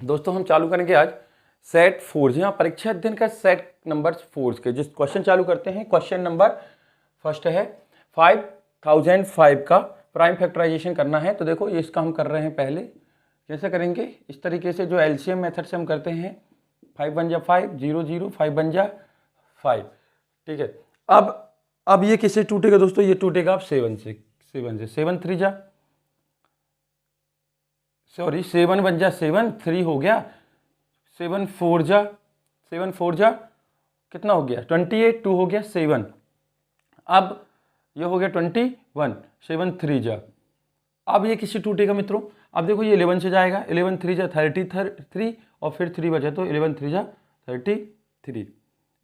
दोस्तों हम चालू करेंगे आज सेट 4 यहाँ परीक्षा अध्ययन का सेट नंबर 4 के जिस क्वेश्चन चालू करते हैं। क्वेश्चन नंबर फर्स्ट है 5005 का प्राइम फैक्टराइजेशन करना है। तो देखो ये इसका हम कर रहे हैं। पहले कैसे करेंगे, इस तरीके से जो एलसीएम मेथड से हम करते हैं। 5 1 जा 5, 0 0, 5 1 जा 5, ठीक है। अब ये किससे टूटेगा दोस्तों, ये टूटेगा अब 7 से। 7 3 जा, सॉरी 7 1 जा 7, 3 हो गया। 7 4 जा कितना हो गया 28, 2 हो गया 7। अब ये हो गया 21, 7 3 जा। अब ये किससे टूटेगा मित्रों, अब देखो ये 11 से जाएगा। 11 3 जा 33 और फिर 3 बचा तो 11 3 जा 33।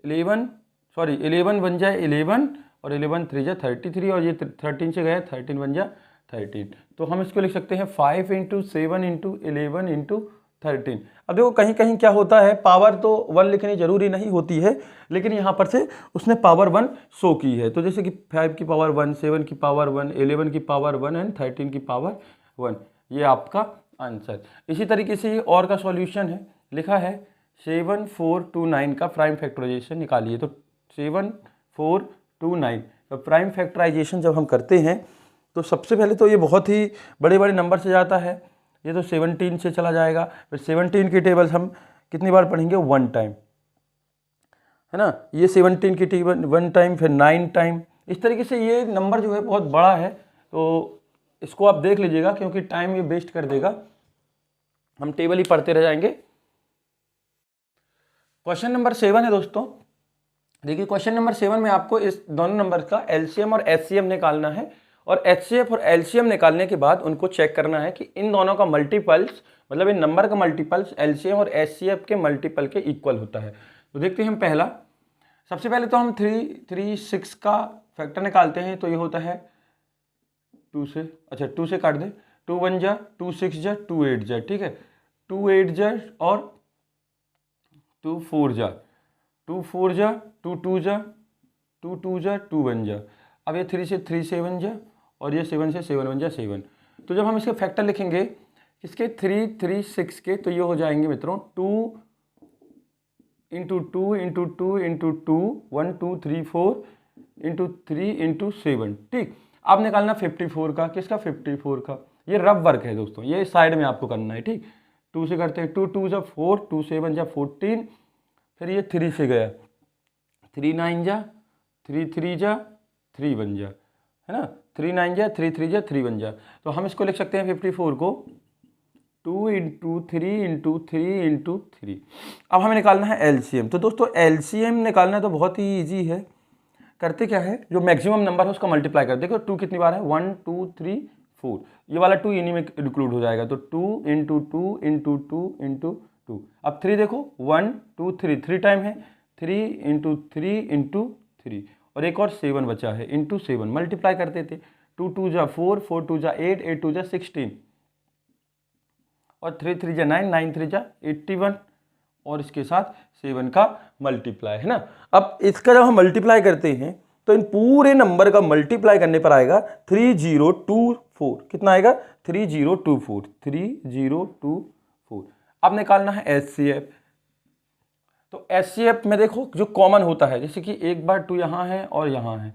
11 1 जा 11 और 11 3 जा 33 और ये 13 से गया 13 1 जा 13। तो हम इसको लिख सकते हैं 5 × 7 × 11 × 13। अब देखो कहीं कहीं क्या होता है, पावर तो 1 लिखनी जरूरी नहीं होती है, लेकिन यहाँ पर से उसने पावर 1 शो की है। तो जैसे कि 5 की पावर 1, 7 की पावर 1, 11 की पावर 1 एंड 13 की पावर 1, ये आपका आंसर। इसी तरीके से ये और का सॉल्यूशन है, लिखा है 7 4 2 9 का प्राइम फैक्टराइजेशन निकालिए। तो 7 4 2 9 तो प्राइम फैक्टराइजेशन जब हम करते हैं तो सबसे पहले तो ये बहुत ही बड़े बड़े नंबर से जाता है। ये तो 17 से चला जाएगा, फिर 17 की टेबल हम कितनी बार पढ़ेंगे, 1 टाइम, है ना। ये 17 की टेबल 1 टाइम, फिर 9 टाइम। इस तरीके से ये नंबर जो है बहुत बड़ा है, तो इसको आप देख लीजिएगा क्योंकि टाइम ये वेस्ट कर देगा, हम टेबल ही पढ़ते रह जाएंगे। क्वेश्चन नंबर 7 है दोस्तों। देखिए क्वेश्चन नंबर 7 में आपको इस दोनों नंबर का एलसीएम और एचसीएफ निकालना है, और एचसीएफ और एलसीएम निकालने के बाद उनको चेक करना है कि इन दोनों का मल्टीपल्स, मतलब इन नंबर का मल्टीपल्स एलसीएम और एचसीएफ के मल्टीपल के इक्वल होता है। तो देखते हैं हम पहला, सबसे पहले तो हम 3 6 का फैक्टर निकालते हैं। तो ये होता है 2 से, अच्छा 2 से काट दे, 2 1 जा 2 6 जा 2 8 जा, ठीक है। 2 8 जा और 2 4 जा, 2 4 जा 2 2 जा 2 2 जा 2 1 जा। अब ये 3 से 3 7 जा और ये 7 से 7 1 जा 7। तो जब हम इसके फैक्टर लिखेंगे इसके 3 3 6 के, तो ये हो जाएंगे मित्रों 2 × 2 × 2 × 2 1 2 3 4 × 3 × 7, ठीक। अब निकालना 54 का, किसका 54 का। ये रफ वर्क है दोस्तों, ये साइड में आपको करना है, ठीक। 2 से करते हैं, 2 2 जा 4, 2 7 जा 14, फिर ये 3 से गया 3 9 जा 3 3 जा 3 1 जा, है ना। 3 9 जा 3 3 जा 3 1 जा। तो हम इसको लिख सकते हैं 54 को 2 × 3 × 3 × 3। अब हमें निकालना है एलसीएम। तो दोस्तों एलसीएम निकालना तो बहुत ही इजी है। करते क्या है, जो मैक्सिमम नंबर है उसका मल्टीप्लाई कर, देखो 2 कितनी बार है, 1 2 3 4, ये वाला 2 इन्हीं में इंक्लूड हो जाएगा। तो 2 × 2 × 2 × 2। अब 3 देखो 1 2 3, 3 टाइम है, 3 × 3 × 3, और एक और 7 बचा है, इंटू 7 मल्टीप्लाई करते थे। 2 2 जा 4, 4 2 जा 8, 8 2 जा 16, और 3 3 जा 9, 9 3 जा 81, और इसके साथ 7 का मल्टीप्लाई, है ना। अब इसका जब हम मल्टीप्लाई करते हैं तो इन पूरे नंबर का मल्टीप्लाई करने पर आएगा 3024। कितना आएगा, 3024, 3024। अब निकालना है एचसीएफ। तो एचसीएफ में देखो जो कॉमन होता है, जैसे कि एक बार 2 यहाँ है और यहाँ है,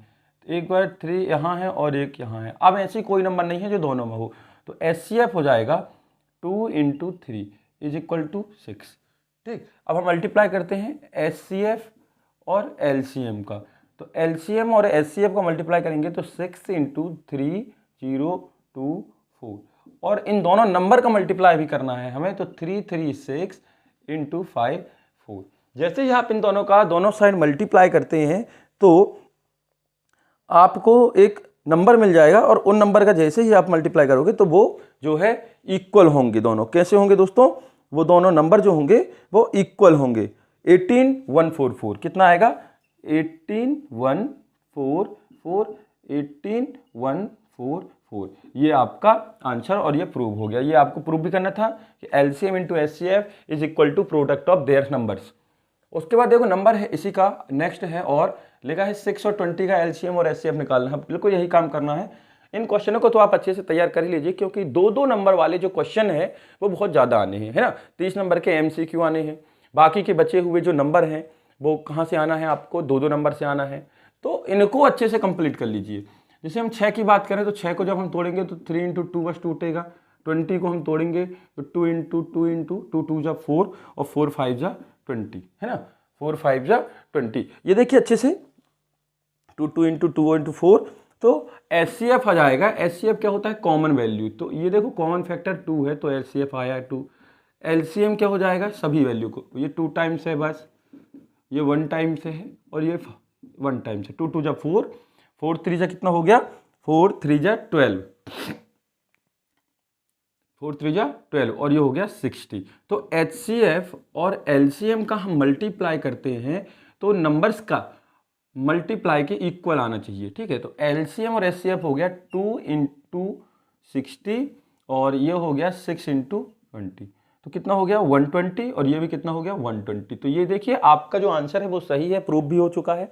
एक बार 3 यहाँ है और एक यहाँ है। अब ऐसी कोई नंबर नहीं है जो दोनों में हो, तो एचसीएफ हो जाएगा 2 × 3 = 6, ठीक। अब हम मल्टीप्लाई करते हैं एचसीएफ और एलसीएम का। तो एलसीएम और एचसीएफ का मल्टीप्लाई करेंगे तो 6 × 3 0 2 4, और इन दोनों नंबर का मल्टीप्लाई भी करना है हमें। तो 3 3 6 × 5 4। जैसे ही आप इन दोनों का दोनों साइड मल्टीप्लाई करते हैं तो आपको एक नंबर मिल जाएगा, और उन नंबर का जैसे ही आप मल्टीप्लाई करोगे तो वो जो है इक्वल होंगे। दोनों कैसे होंगे दोस्तों, वो दोनों नंबर जो होंगे वो इक्वल होंगे। 18 144 कितना आएगा, 18 144, 18 144, ये आपका आंसर, और ये प्रूव हो गया। ये आपको प्रूव भी करना था कि LCM × HCF = product of their numbers. उसके बाद देखो नंबर है इसी का नेक्स्ट है, और लिखा है 6 और 20 का एलसीएम और एचसीएफ निकालना है। बिल्कुल यही काम करना है। इन क्वेश्चनों को तो आप अच्छे से तैयार कर ही लीजिए, क्योंकि 2-2 नंबर वाले जो क्वेश्चन है वो बहुत ज़्यादा आने हैं, है ना। 30 नंबर के MCQ आने हैं, बाकी के बचे हुए जो नंबर हैं वो कहाँ से आना है, आपको 2-2 नंबर से आना है। तो इनको अच्छे से कंप्लीट कर लीजिए। जैसे हम 6 की बात करें तो 6 को जब हम तोड़ेंगे तो 3 × 2 बस टूटेगा। 20 को हम तोड़ेंगे तो 2 × 2 2 2 जा 4 और 4 5 जा 20, है ना। 4 5 जा 20, ये देखिए अच्छे से 2 2 × 2 × 4, तो HCF आ जाएगा। HCF क्या होता है, कॉमन वैल्यू। तो ये देखो कॉमन फैक्टर 2 है तो HCF आया 2। LCM क्या हो जाएगा, सभी वैल्यू को, ये 2 टाइम्स है बस, ये 1 टाइम से है और ये 1 टाइम से। 2 2 जा 4, 4 3 जा कितना हो गया, 4 3 जा 12, 4 3 जा 12 और ये हो गया 60। तो HCF और LCM का हम मल्टीप्लाई करते हैं तो नंबर्स का मल्टीप्लाई के इक्वल आना चाहिए, ठीक है। तो LCM और HCF हो गया 2 × 60 और ये हो गया 6 × 20, तो कितना हो गया 120 और ये भी कितना हो गया 120। तो ये देखिए आपका जो आंसर है वो सही है, प्रूफ भी हो चुका है।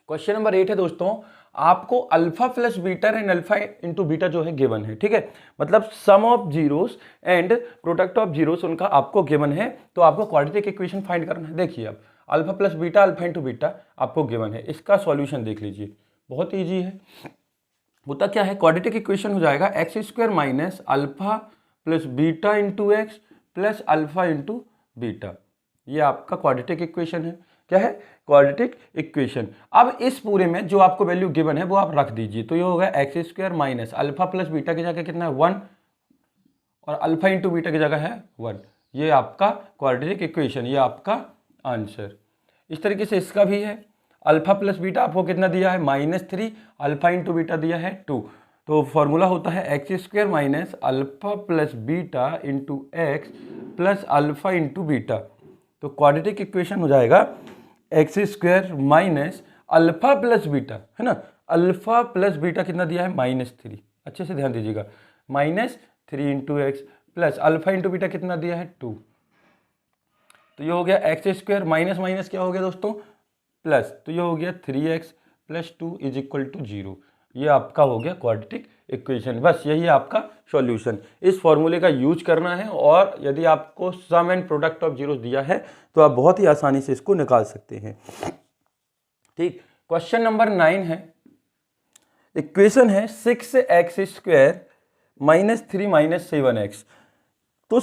क्वेश्चन नंबर 8 है दोस्तों, आपको alpha plus beta and alpha into beta जो है गिवन है, ठीक है। मतलब sum of zeros and product of zeros उनका आपको गिवन है, तो आपको क्वाड्रेटिक इक्वेशन फाइंड करना है। देखिए अब alpha plus beta alpha into beta आपको गिवन है, इसका सॉल्यूशन देख लीजिए, बहुत ईजी है। होता क्या है, क्वाड्रेटिक इक्वेशन हो जाएगा x² minus alpha plus beta into x plus alpha into beta. ये आपका क्वाड्रेटिक इक्वेशन है। क्या है, क्वाड्रेटिक इक्वेशन। अब इस पूरे में जो आपको वैल्यू गिवन है वो आप रख दीजिए, तो ये होगा x² minus alpha plus beta की जगह कितना है 1 और अल्फा इंटू बीटा की जगह है 1। ये आपका क्वाड्रेटिक इक्वेशन, ये आपका आंसर। इस तरीके से इसका भी है, अल्फा प्लस बीटा आपको कितना दिया है -3, अल्फा इंटू बीटा दिया है 2। तो फॉर्मूला होता है x² minus alpha plus beta into x plus alpha into beta. तो क्वाड्रेटिक इक्वेशन हो जाएगा x² minus alpha plus beta, है ना। अल्फा प्लस बीटा कितना दिया है -3, अच्छे से ध्यान दीजिएगा, -3 into x plus alpha into beta कितना दिया है 2। तो ये हो गया x² माइनस माइनस क्या हो गया दोस्तों प्लस, तो ये हो गया 3x plus 2 is equal to 0। ये आपका हो गया क्वाड्रेटिक इक्वेशन। बस यही है आपका सॉल्यूशन। इस फॉर्मूले का यूज करना है और यदि आपको सम एंड प्रोडक्ट ऑफ जीरोस दिया है तो आप बहुत ही आसानी से इसको निकाल सकते हैं, ठीक। क्वेश्चन नंबर 9 है, इक्वेशन है 6x² माइनस 3 माइनस 7x। तो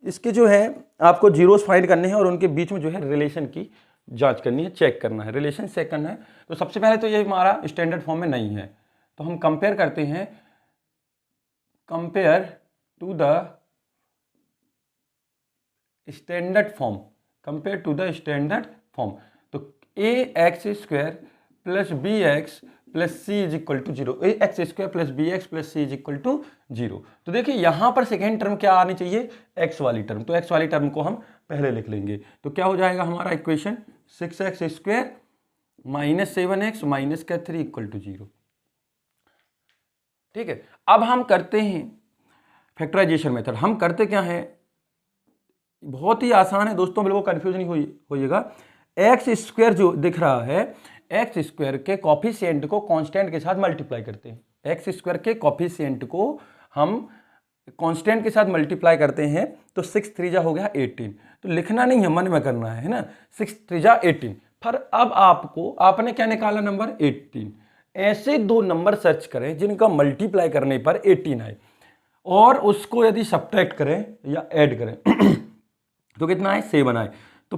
इसके जो है आपको जीरोस फाइंड करने हैं और उनके बीच में जो है रिलेशन की जांच करनी है, चेक करना है, रिलेशन चेक करना है। तो सबसे पहले तो ये हमारा स्टैंडर्ड फॉर्म में नहीं है, तो हम कंपेयर करते हैं, compare to the standard form, compare to the standard form. तो ax² plus bx plus c is equal to 0, ax² plus bx plus c is equal to 0। तो देखिए यहां पर सेकेंड टर्म क्या आनी चाहिए, x वाली टर्म। तो x वाली टर्म को हम पहले लिख लेंगे। तो क्या हो जाएगा हमारा equation 6x² minus 7x minus का 3 इक्वल टू 0, ठीक है। अब हम करते हैं फैक्टराइजेशन मेथड। हम करते क्या है, बहुत ही आसान है दोस्तों, बिल्कुल कंफ्यूज नहीं होइएगा। x² जो दिख रहा है, x² के कॉफिशिएंट को कांस्टेंट के साथ मल्टीप्लाई करते हैं। x² के कॉफिशिएंट को हम कांस्टेंट के साथ मल्टीप्लाई करते हैं, तो 6 3 जा हो गया 18। तो लिखना नहीं है, मन में करना है ना, 6 3 जा 18। पर अब आपने क्या निकाला नंबर 18। ऐसे दो नंबर सर्च करें जिनका मल्टीप्लाई करने पर 18 आए और उसको यदि सब्ट्रैक्ट करें या ऐड करें तो कितना आए 7 आए। तो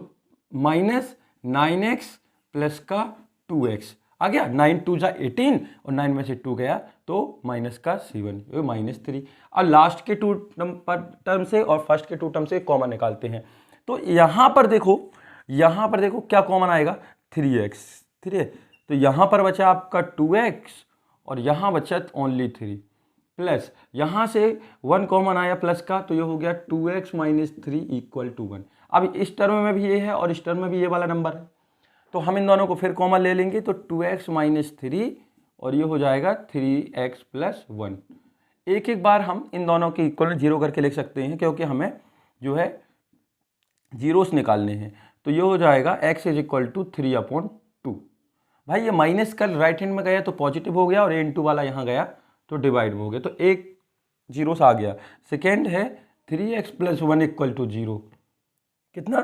-9x प्लस का 2x आ गया, 9 2 जा 18 और 9 में से 2 गया तो माइनस का 7, -3। अब लास्ट के 2 टर्म से और फर्स्ट के 2 टर्म से कॉमन निकालते हैं। तो यहाँ पर देखो क्या कॉमन आएगा 3x, ठीक है। तो यहाँ पर बचा आपका 2x और यहाँ बचा ओनली 3 प्लस यहाँ से 1 कॉमन आया प्लस का, तो ये हो गया 2x माइनस 3 इक्वल टू 1। अब इस टर्म में भी ये है और इस टर्म में भी ये वाला नंबर है, तो हम इन दोनों को फिर कॉमन ले लेंगे। तो 2x माइनस 3 और ये हो जाएगा 3x प्लस 1। एक एक बार हम इन दोनों के इक्वल 0 करके लिख सकते हैं, क्योंकि हमें जो है जीरोस निकालने हैं। तो ये हो जाएगा x इज इक्वल टू 3/2। भाई ये माइनस का राइट हैंड में गया तो पॉजिटिव हो गया और a इंटू वाला यहाँ गया तो डिवाइड में हो गया, तो एक जीरो से आ गया। सेकेंड है 3x प्लस 1 इक्वल टू 0, कितना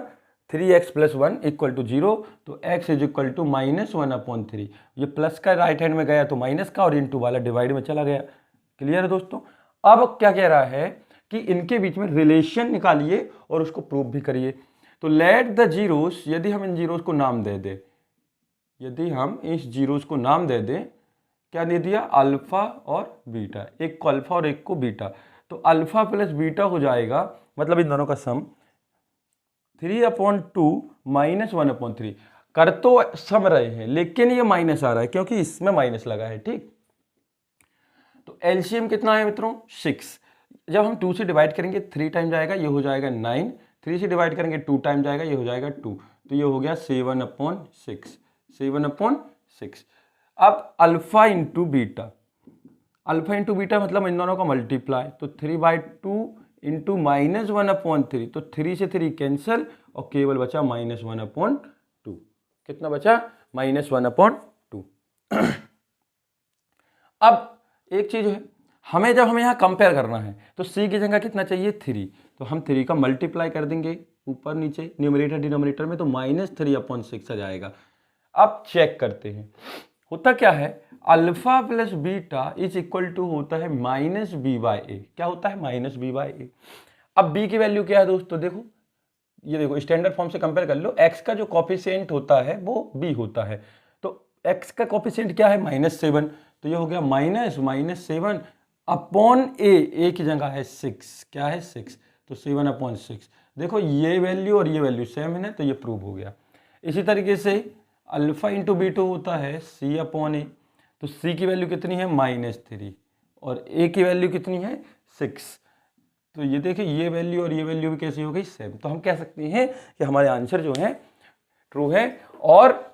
3x प्लस 1 इक्वल टू 0, तो x इज इक्वल टू -1/3। ये प्लस का राइट हैंड में गया तो माइनस का और इंटू वाला डिवाइड में चला गया। क्लियर है दोस्तों। अब क्या कह रहा है कि इनके बीच में रिलेशन निकालिए और उसको प्रूव भी करिए। तो लेट द जीरोस, यदि हम इन जीरोस को नाम दे दें, यदि हम इस जीरोस को नाम दे दें, क्या दे दिया, अल्फा और बीटा, एक को अल्फा और एक को बीटा, तो अल्फा प्लस बीटा हो जाएगा, मतलब इन दोनों का सम 3/2 -1/3। कर तो सम रहे हैं लेकिन ये माइनस आ रहा है क्योंकि इसमें माइनस लगा है, ठीक। तो एलसीएम कितना है मित्रों, 6। जब हम 2 से डिवाइड करेंगे 3 टाइम जाएगा, ये हो जाएगा 9। 3 से डिवाइड करेंगे 2 टाइम जाएगा, ये हो जाएगा 2, तो ये हो गया 7/6, 7/6। अब alpha into beta, alpha into beta मतलब इन दोनों का मल्टीप्लाई, तो 3/2 इंटू -1/3, तो 3 से 3 कैंसिल और केवल बचा -1/2। कितना बचा, -1/2। अब एक चीज है, हमें जब हमें यहाँ कंपेयर करना है तो c की जगह कितना चाहिए, 3, तो हम 3 का मल्टीप्लाई कर देंगे ऊपर नीचे न्यूमरेटर डिनोमिनेटर में, तो -3/6 आ जाएगा। अब चेक करते हैं होता क्या है, alpha plus beta is equal to होता है -b/a। क्या होता है, -b/a। अब b की वैल्यू क्या है दोस्तों, देखो ये देखो स्टैंडर्ड फॉर्म से कंपेयर कर लो, x का जो कॉफिशिएंट होता है वो b होता है, तो x का कॉफिशिएंट क्या है, -7, तो ये हो गया -7 अपॉन a की जगह है 6, क्या है 6, तो 7/6। देखो ये वैल्यू और ये वैल्यू सेम है, तो ये प्रूव हो गया। इसी तरीके से अल्फा इंटू बीटा होता है c/a, तो c की वैल्यू कितनी है, -3 और a की वैल्यू कितनी है, 6, तो ये देखिए ये वैल्यू और ये वैल्यू भी कैसी हो गई, सेम। तो हम कह सकते हैं कि हमारे आंसर जो है ट्रू है और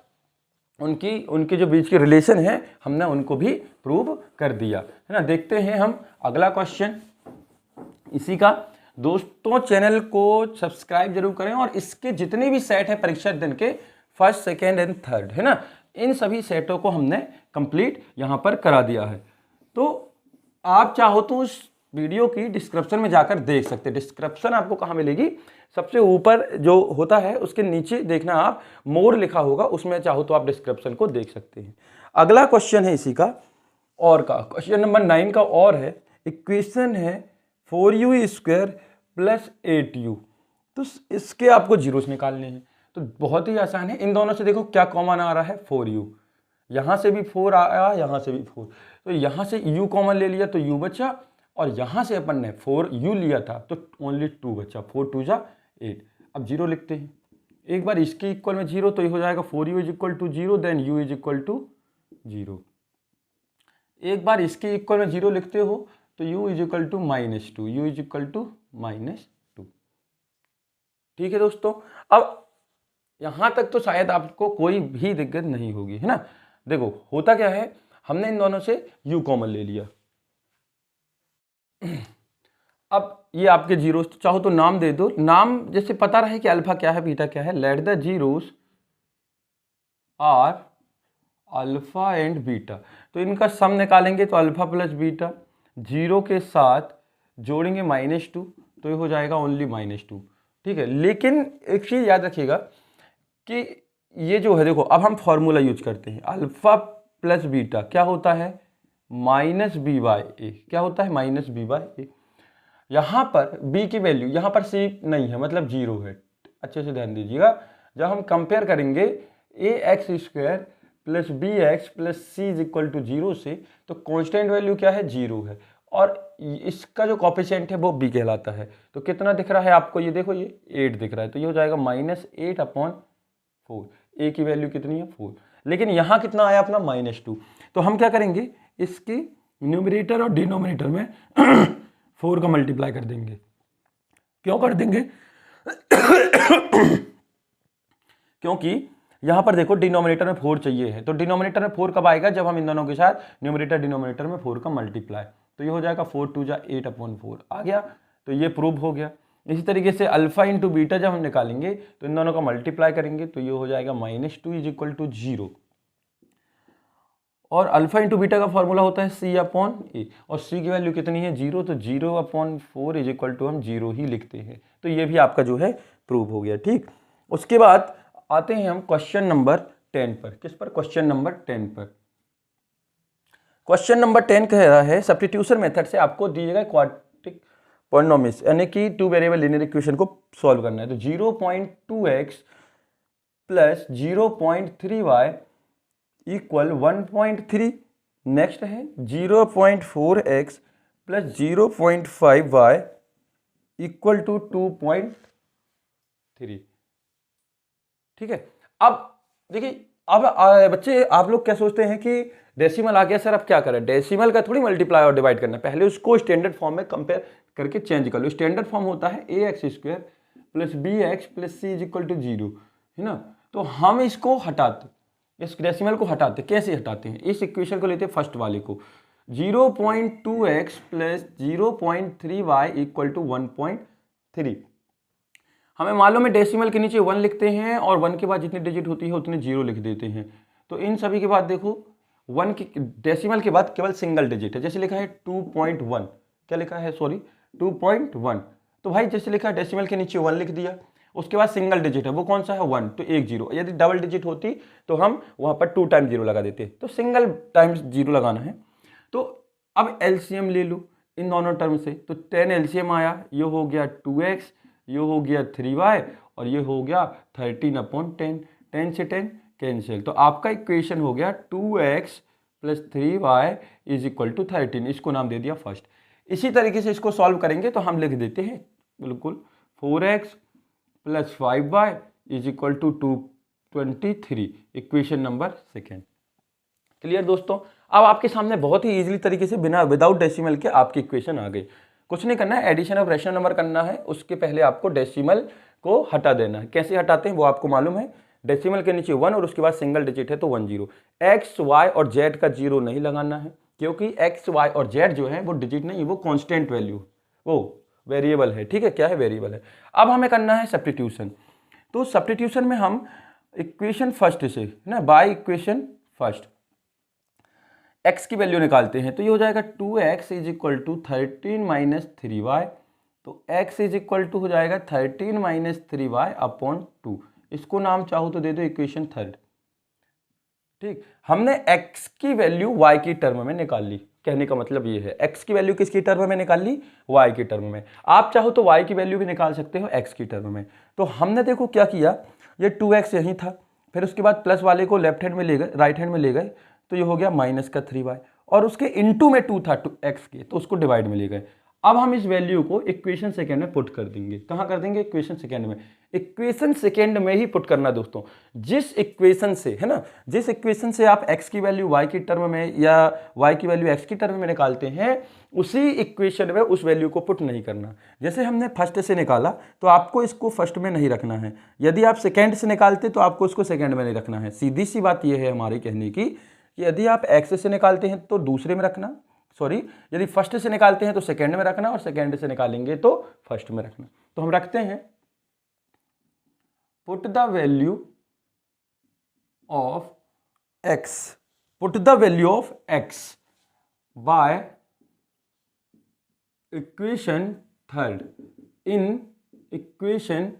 उनकी जो बीच की रिलेशन है हमने उनको भी प्रूव कर दिया है ना। देखते हैं हम अगला क्वेश्चन इसी का। दोस्तों चैनल को सब्सक्राइब जरूर करें और इसके जितने भी सेट है परीक्षा दिन के फर्स्ट, सेकेंड एंड थर्ड, है ना, इन सभी सेटों को हमने कंप्लीट यहाँ पर करा दिया है। तो आप चाहो तो उस वीडियो की डिस्क्रिप्शन में जाकर देख सकते हैं। डिस्क्रिप्शन आपको कहाँ मिलेगी, सबसे ऊपर जो होता है उसके नीचे देखना आप, मोर लिखा होगा, उसमें चाहो तो आप डिस्क्रिप्शन को देख सकते हैं। अगला क्वेश्चन है इसी का और का, क्वेश्चन नंबर 9 का और है, इक्वेशन है 4u² प्लस 8u, तो इसके आपको जीरोस निकालने हैं। तो बहुत ही आसान है, इन दोनों से देखो क्या कॉमन आ रहा है, 4u, यहाँ से भी 4 आया, यहाँ से भी 4, तो यहाँ से u कॉमन ले लिया तो u बचा, और यहाँ से अपन ने 4u लिया था तो ओनली 2 बचा, 4 2 जा 8। अब जीरो लिखते हैं, एक बार इसके इक्वल में जीरो, तो ये हो जाएगा 4u is equal to 0, then u is equal to 0। एक बार इसके इक्वल में जीरो लिखते हो तो u is equal to -2, u is equal to -2। ठीक है दोस्तों, अब यहां तक तो शायद आपको कोई भी दिक्कत नहीं होगी, है ना। देखो होता क्या है, हमने इन दोनों से u कॉमन ले लिया। अब ये आपके जीरोस, तो चाहो तो नाम दे दो, नाम जैसे पता रहे कि अल्फा क्या है बीटा क्या है। Let the zeros are alpha and beta, तो इनका सम निकालेंगे तो अल्फा प्लस बीटा, जीरो के साथ जोड़ेंगे -2, तो ये हो जाएगा ओनली -2। ठीक है, लेकिन एक चीज याद रखिएगा कि ये जो है, देखो अब हम फॉर्मूला यूज करते हैं, अल्फा प्लस बीटा क्या होता है, -b/a, क्या होता है, -b/a। यहाँ पर b की वैल्यू, यहाँ पर c नहीं है मतलब 0 है, अच्छे से ध्यान दीजिएगा। जब हम कंपेयर करेंगे ax² plus bx plus c is equal to 0 से, तो कांस्टेंट वैल्यू क्या है, 0 है, और इसका जो कोफिशिएंट है वो b कहलाता है। तो कितना दिख रहा है आपको, ये देखो ये 8 दिख रहा है, तो ये हो जाएगा -8/4। a की वैल्यू कितनी है, 4, लेकिन यहाँ कितना आया अपना -2। तो हम क्या करेंगे, इसकी न्यूमरेटर और डिनोमिनेटर में 4 का मल्टीप्लाई कर देंगे। क्यों कर देंगे क्योंकि यहां पर देखो डिनोमिनेटर में 4 चाहिए है, तो डिनोमिनेटर में 4 कब आएगा, जब हम इन दोनों के साथ न्यूमरेटर डिनोमिनेटर में 4 का मल्टीप्लाई, तो ये हो जाएगा 4 2 जा 8/4 आ गया, तो ये प्रूव हो गया। इसी तरीके से अल्फा इंटू बीटा जब हम निकालेंगे तो इन दोनों का मल्टीप्लाई करेंगे, तो ये हो जाएगा -2 इज इक्वल टू 0। और अल्फा इंटू बीटा का फॉर्मूला होता है सी अपॉन ए, और सी की वैल्यू कितनी है 0, तो 0/4 इज इक्वल टू हम 0 ही लिखते हैं। तो ये भी आपका जो है प्रूव हो गया। ठीक, उसके बाद आते हैं हम क्वेश्चन नंबर 10 पर। किस पर? क्वेश्चन नंबर 10 पर। क्वेश्चन नंबर 10 कह रहा है सब्स्टिट्यूशन मेथड से आपको दिए गए क्वाड्रेटिक पॉलिनोमियल्स यानी कि 2 वेरिएबल लीनियर इक्वेशन को सॉल्व करना है। तो 0.2x plus 0.3y equal 1.3। Next है 0.4x plus 0.5y equal to 2.3। ठीक है, अब देखिए, अब बच्चे आप लोग क्या सोचते हैं कि डेसिमल आ गया सर, अब क्या करें? डेसिमल का थोड़ी मल्टीप्लाई और डिवाइड करना है, पहले उसको स्टैंडर्ड फॉर्म में कंपेयर करके चेंज कर लो। स्टैंडर्ड फॉर्म होता है ax² plus bx plus c is equal to 0, है ना। तो हम इसको हटाते, इस डेसिमल को हटाते। कैसे हटाते हैं? इस इक्वेशन को लेते हैं फर्स्ट वाले को, 0.2x plus 0.3y equal to 1.3। हमें मालूम है डेसिमल के नीचे 1 लिखते हैं और 1 के बाद जितनी डिजिट होती है उतने 0 लिख देते हैं। तो इन सभी के बाद देखो 1 की डेसिमल के बाद केवल सिंगल डिजिट है। जैसे लिखा है 2.1, क्या लिखा है? सॉरी 2.1। तो भाई जैसे लिखा है डेसिमल के नीचे 1 लिख दिया, उसके बाद सिंगल डिजिट है, वो कौन सा है? 1, तो एक 0। यदि डबल डिजिट होती तो हम वहां पर 2 टाइम्स 0 लगा देते, तो सिंगल टाइम्स 0 लगाना है। तो अब एलसीएम ले लो इन दोनों टर्म से, तो 10 एलसीएम आया, ये हो गया 2x, ये हो गया 3y और ये हो गया 13/10। 10 से 10 कैंसिल, तो आपका इक्वेशन हो गया 2x plus 3y is equal to 13। इसको नाम दे दिया फर्स्ट। इसी तरीके से इसको सॉल्व करेंगे तो हम लिख देते हैं बिल्कुल 4x plus 5y is equal to 223, equation number second. Clear दोस्तों? अब आपके सामने बहुत ही इजीली तरीके से बिना विदाउट डेसिमल के आपकी इक्वेशन आ गई। कुछ नहीं करना है, एडिशन ऑफ रैशनल नंबर करना है, उसके पहले आपको डेसिमल को हटा देना है। कैसे हटाते हैं वो आपको मालूम है, डेसिमल के नीचे 1 और उसके बाद सिंगल डिजिट है तो 1 0। एक्स वाई और जेड का 0 नहीं लगाना है, क्योंकि एक्स वाई और जेड जो है वो डिजिट नहीं, वो कॉन्स्टेंट वैल्यू, वो वेरिएबल है। ठीक है, क्या है? वेरिएबल है। अब हमें करना है सब्स्टिट्यूशन। तो सब्स्टिट्यूशन में हम इक्वेशन फर्स्ट से ना, बाय इक्वेशन फर्स्ट x की वैल्यू निकालते हैं, तो ये हो जाएगा 2x is equal to 13 minus 3y। तो x इज इक्वल टू हो जाएगा 13 माइनस 3y अपॉन 2। इसको नाम चाहो तो दे दो इक्वेशन थर्ड। ठीक, हमने x की वैल्यू y की टर्म में निकाल ली। कहने का मतलब ये है x की वैल्यू किसकी टर्म में निकाल ली? y की टर्म में। आप चाहो तो y की वैल्यू भी निकाल सकते हो x की टर्म में। तो हमने देखो क्या किया, ये 2x यहीं था, फिर उसके बाद प्लस वाले को लेफ्ट हैंड में ले गए, राइट हैंड में ले गए, तो ये हो गया माइनस का 3y, और उसके इनटू में 2 था 2x के, तो उसको डिवाइड में ले गए। अब हम इस वैल्यू को इक्वेशन सेकेंड में पुट कर देंगे। कहां कर देंगे? इक्वेशन सेकेंड में। इक्वेशन सेकेंड में ही पुट करना दोस्तों। जिस इक्वेशन से, है ना, जिस इक्वेशन से आप x की वैल्यू y की टर्म में या y की वैल्यू x की टर्म में निकालते हैं, उसी इक्वेशन में उस वैल्यू को पुट नहीं करना। जैसे हमने फर्स्ट से निकाला तो आपको इसको फर्स्ट में नहीं रखना है, यदि आप सेकेंड से निकालते तो आपको इसको सेकेंड में नहीं रखना है। सीधी सी बात यह है हमारी कहने की, यदि आप x से निकालते हैं तो दूसरे में रखना, सॉरी, यदि फर्स्ट से निकालते हैं तो सेकेंड में रखना, और सेकेंड से निकालेंगे तो फर्स्ट में रखना। तो हम रखते हैं put the value of x, put the value of x by equation third in equation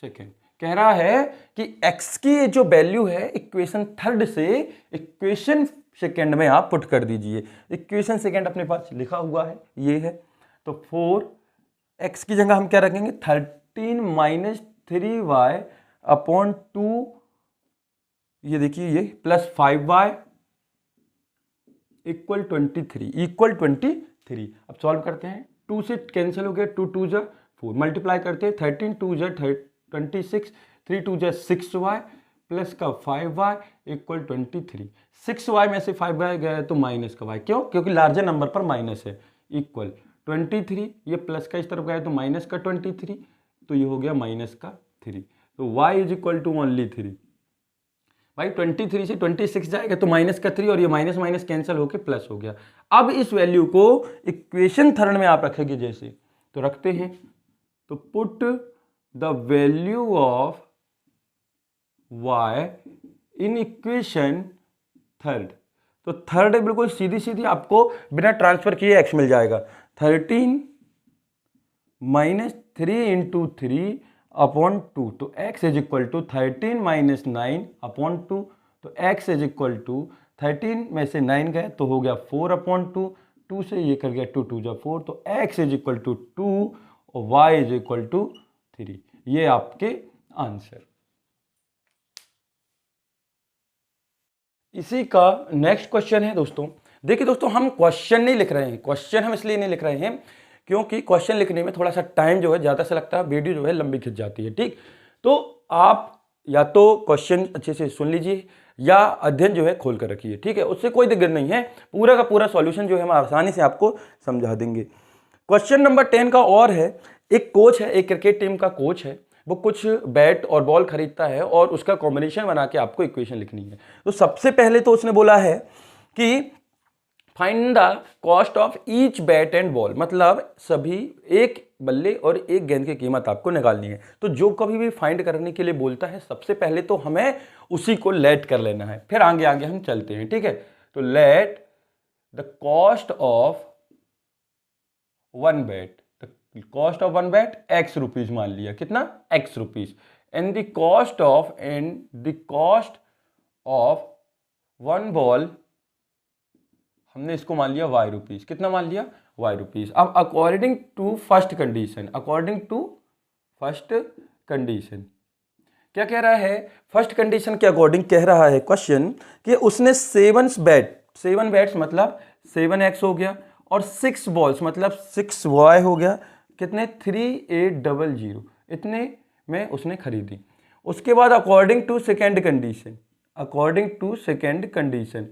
second. कह रहा है कि x की जो वैल्यू है इक्वेशन थर्ड से इक्वेशन सेकेंड में आप पुट कर दीजिए। इक्वेशन सेकेंड अपने पास लिखा हुआ है, ये है। तो 4x की जगह हम क्या रखेंगे? 13 माइनस 3y अपॉन 2, ये देखिए ये प्लस 5y इक्वल 23। अब सॉल्व करते हैं, 2 से कैंसिल हो गया, 2 2 जा 4, मल्टीप्लाई करते हैं 13 2 जा 26, 3 2 जा 6y प्लस का 5y इक्वल 23। 6y में से 5y गया तो माइनस का y, क्यों? क्योंकि लार्जर नंबर पर माइनस है, इक्वल 23। ये प्लस का इस तरफ गया तो माइनस का 23, तो ये हो गया माइनस का 3। तो y is equal to only 3। भाई 23 से 26 जाएगा तो माइनस का 3, और ये माइनस माइनस कैंसिल होके प्लस हो गया। अब इस वैल्यू को इक्वेशन थर्ड में आप रखेंगे जैसे, तो रखते हैं, तो put the value of y in equation third. तो थर्ड बिल्कुल सीधी सीधी आपको बिना ट्रांसफर किए x मिल जाएगा। 13 माइनस 3 इंटू 3 अपॉन 2, तो x is equal to 13 minus 9 upon 2, तो x इज इक्वल टू 13 में से 9 गए तो हो गया 4 अपॉन 2, 2 से ये कर गया 2 2 जा 4, तो x इज इक्वल टू 2 और y इज इक्वल टू 3। ये आपके आंसर। इसी का नेक्स्ट क्वेश्चन है दोस्तों। देखिए दोस्तों, हम क्वेश्चन नहीं लिख रहे हैं, क्वेश्चन हम इसलिए नहीं लिख रहे हैं क्योंकि क्वेश्चन लिखने में थोड़ा सा टाइम जो है ज़्यादा से लगता है, वीडियो जो है लंबी खिंच जाती है। ठीक, तो आप या तो क्वेश्चन अच्छे से सुन लीजिए या अध्ययन जो है खोल कर रखिए। ठीक है, उससे कोई दिक्कत नहीं है, पूरा का पूरा सॉल्यूशन जो है हम आसानी से आपको समझा देंगे। क्वेश्चन नंबर 10 का और है, एक कोच है, एक क्रिकेट टीम का कोच है, वो कुछ बैट और बॉल खरीदता है और उसका कॉम्बिनेशन बना के आपको इक्वेशन लिखनी है। तो सबसे पहले तो उसने बोला है कि find the cost of each bat and ball, मतलब सभी एक बल्ले और एक गेंद की कीमत आपको निकालनी है। तो जो कभी भी फाइंड करने के लिए बोलता है, सबसे पहले तो हमें उसी को लेट कर लेना है, फिर आगे आगे हम चलते हैं। ठीक है, तो let the cost of one bat, cost of one bat x rupees मान लिया, कितना x rupees, and the cost of one ball हमने इसको मान लिया y रुपीज, कितना मान लिया y रुपीज। अब अकॉर्डिंग टू फर्स्ट कंडीशन, क्या कह रहा है, फर्स्ट कंडीशन के अकॉर्डिंग कह रहा है क्वेश्चन कि उसने 7 बैट्स मतलब 7x हो गया और 6 बॉल्स मतलब 6y हो गया, कितने 3800, इतने में उसने खरीदी। उसके बाद अकॉर्डिंग टू सेकेंड कंडीशन,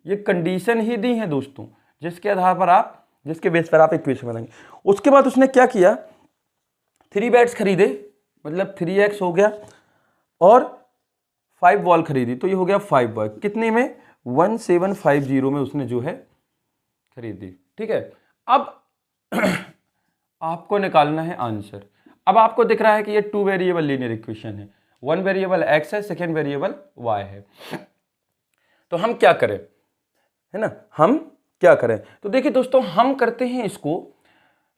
ये कंडीशन ही दी है दोस्तों, जिसके आधार पर जिसके बेस पर आप इक्वेशन बनाएंगे। उसके बाद उसने क्या किया, 3 बैट्स खरीदे मतलब 3x हो गया और 5 बॉल खरीदी, तो ये हो गया 5 बॉल, कितने में 1750 में उसने जो है खरीदी। ठीक है, अब आपको निकालना है आंसर। अब आपको दिख रहा है कि ये 2 वेरिएबल लीनियर इक्वेशन है, 1 वेरिएबल x है, सेकेंड वेरिएबल y है। तो हम क्या करें, है ना, हम क्या करें, तो देखिए दोस्तों, हम करते हैं इसको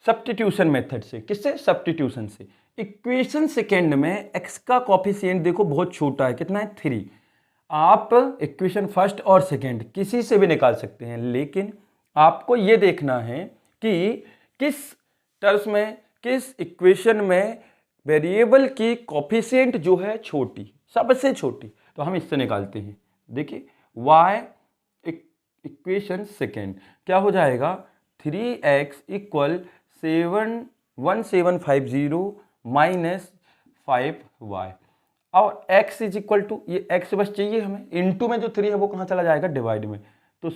सब्स्टिट्यूशन मेथड से। किससे, सब्स्टिट्यूशन से। इक्वेशन सेकेंड में x का कोफिशिएंट देखो बहुत छोटा है, कितना है 3। आप इक्वेशन फर्स्ट और सेकेंड किसी से भी निकाल सकते हैं, लेकिन आपको यह देखना है कि किस टर्म्स में, किस इक्वेशन में वेरिएबल की कोफिशिएंट जो है छोटी, सबसे छोटी, तो हम इससे निकालते हैं। देखिए y इक्वेशन सेकेंड क्या हो जाएगा, 3x इक्वल 1750 माइनस 5y, और x इज इक्वल टू, ये x बस चाहिए हमें, इनटू में जो 3 है वो कहाँ चला जाएगा, डिवाइड में, तो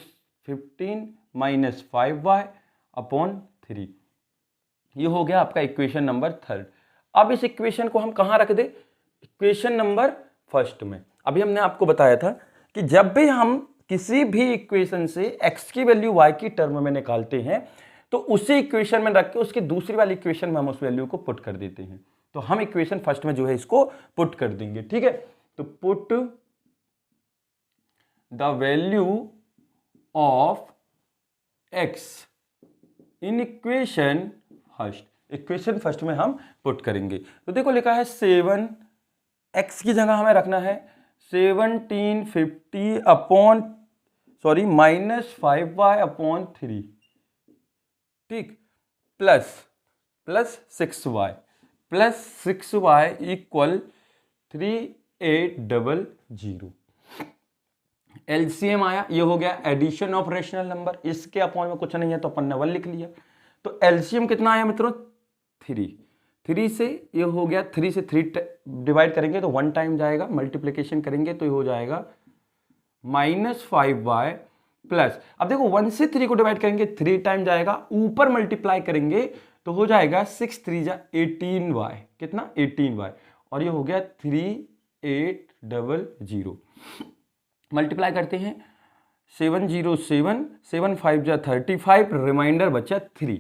15 माइनस 5y अपॉन 3, ये हो गया आपका इक्वेशन नंबर 3। अब इस इक्वेशन को हम कहाँ रख दे, इक्वेशन नंबर फर्स्ट में। अभी हमने आपको बताया था कि जब भी हम किसी भी इक्वेशन से x की वैल्यू y की टर्म में निकालते हैं तो उसी इक्वेशन में रख के उसकी दूसरी वाली इक्वेशन में हम उस वैल्यू को पुट कर देते हैं। तो हम इक्वेशन फर्स्ट में जो है इसको पुट कर देंगे। ठीक है, तो put the value of x in equation first में हम पुट करेंगे। तो देखो लिखा है 7, x की जगह हमें रखना है 1750 अपॉन माइनस 5y अपॉन 3, ठीक, प्लस 6y इक्वल 3800। एलसीएम आया, ये हो गया एडिशन ऑफ रेशनल नंबर, इसके अपॉन में कुछ नहीं है तो अपन ने 1 लिख लिया। तो एलसीएम कितना आया मित्रों, 3 से ये हो गया, 3 से 3 डिवाइड करेंगे तो 1 टाइम जाएगा, मल्टीप्लिकेशन करेंगे तो ये हो जाएगा माइनस 5y प्लस, अब देखो 1 से 3 को डिवाइड करेंगे 3 टाइम जाएगा, ऊपर मल्टीप्लाई करेंगे तो हो जाएगा 6 3 जा 18y, कितना 18y, और ये हो गया 3800। मल्टीप्लाई करते हैं 707, 7 5 जा 35, रिमाइंडर बचा 3,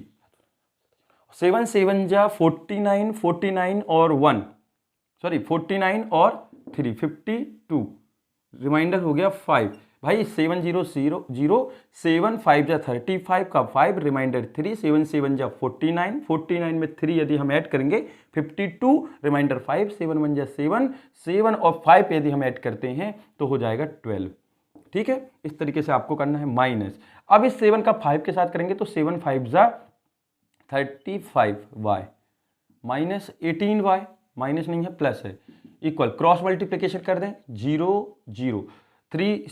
7 7 जा 49, 49 और 1 49 और 3 52, रिमाइंडर हो गया 5, भाई 7 0 0 0, 7 5 जा 35 का 5 रिमाइंडर 3, 7 7 जा 49, 49 में 3 यदि हम ऐड करेंगे 52 रिमाइंडर 5, 7 1 जा 7, 7 और 5 यदि हम ऐड करते हैं तो हो जाएगा 12। ठीक है, इस तरीके से आपको करना है माइनस। अब इस 7 का 5 के साथ करेंगे तो 7 5 जा 35y माइनस 18y, माइनस नहीं है प्लस है, इक्वल क्रॉस मल्टीप्लीकेशन कर दें 0 0, 3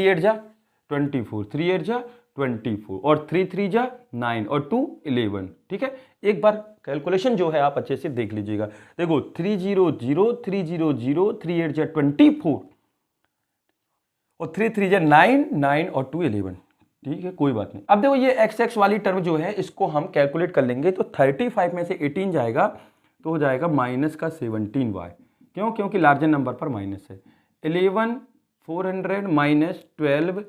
8 जा 24, 3 8 जा 24 और 3 3 जा 9 और 2 11। ठीक है, एक बार कैलकुलेशन जो है आप अच्छे से देख लीजिएगा। देखो 3 0 0, 3 0 0, 3 8 जा 24 और 3 3 जा 9 9 और 2 11। ठीक है, कोई बात नहीं। अब देखो ये x वाली टर्म जो है इसको हम कैलकुलेट कर लेंगे तो 35 में से 18 जाएगा तो हो जाएगा माइनस का 17y। क्यों? क्योंकि लार्जर नंबर पर माइनस है। 11 400 माइनस 12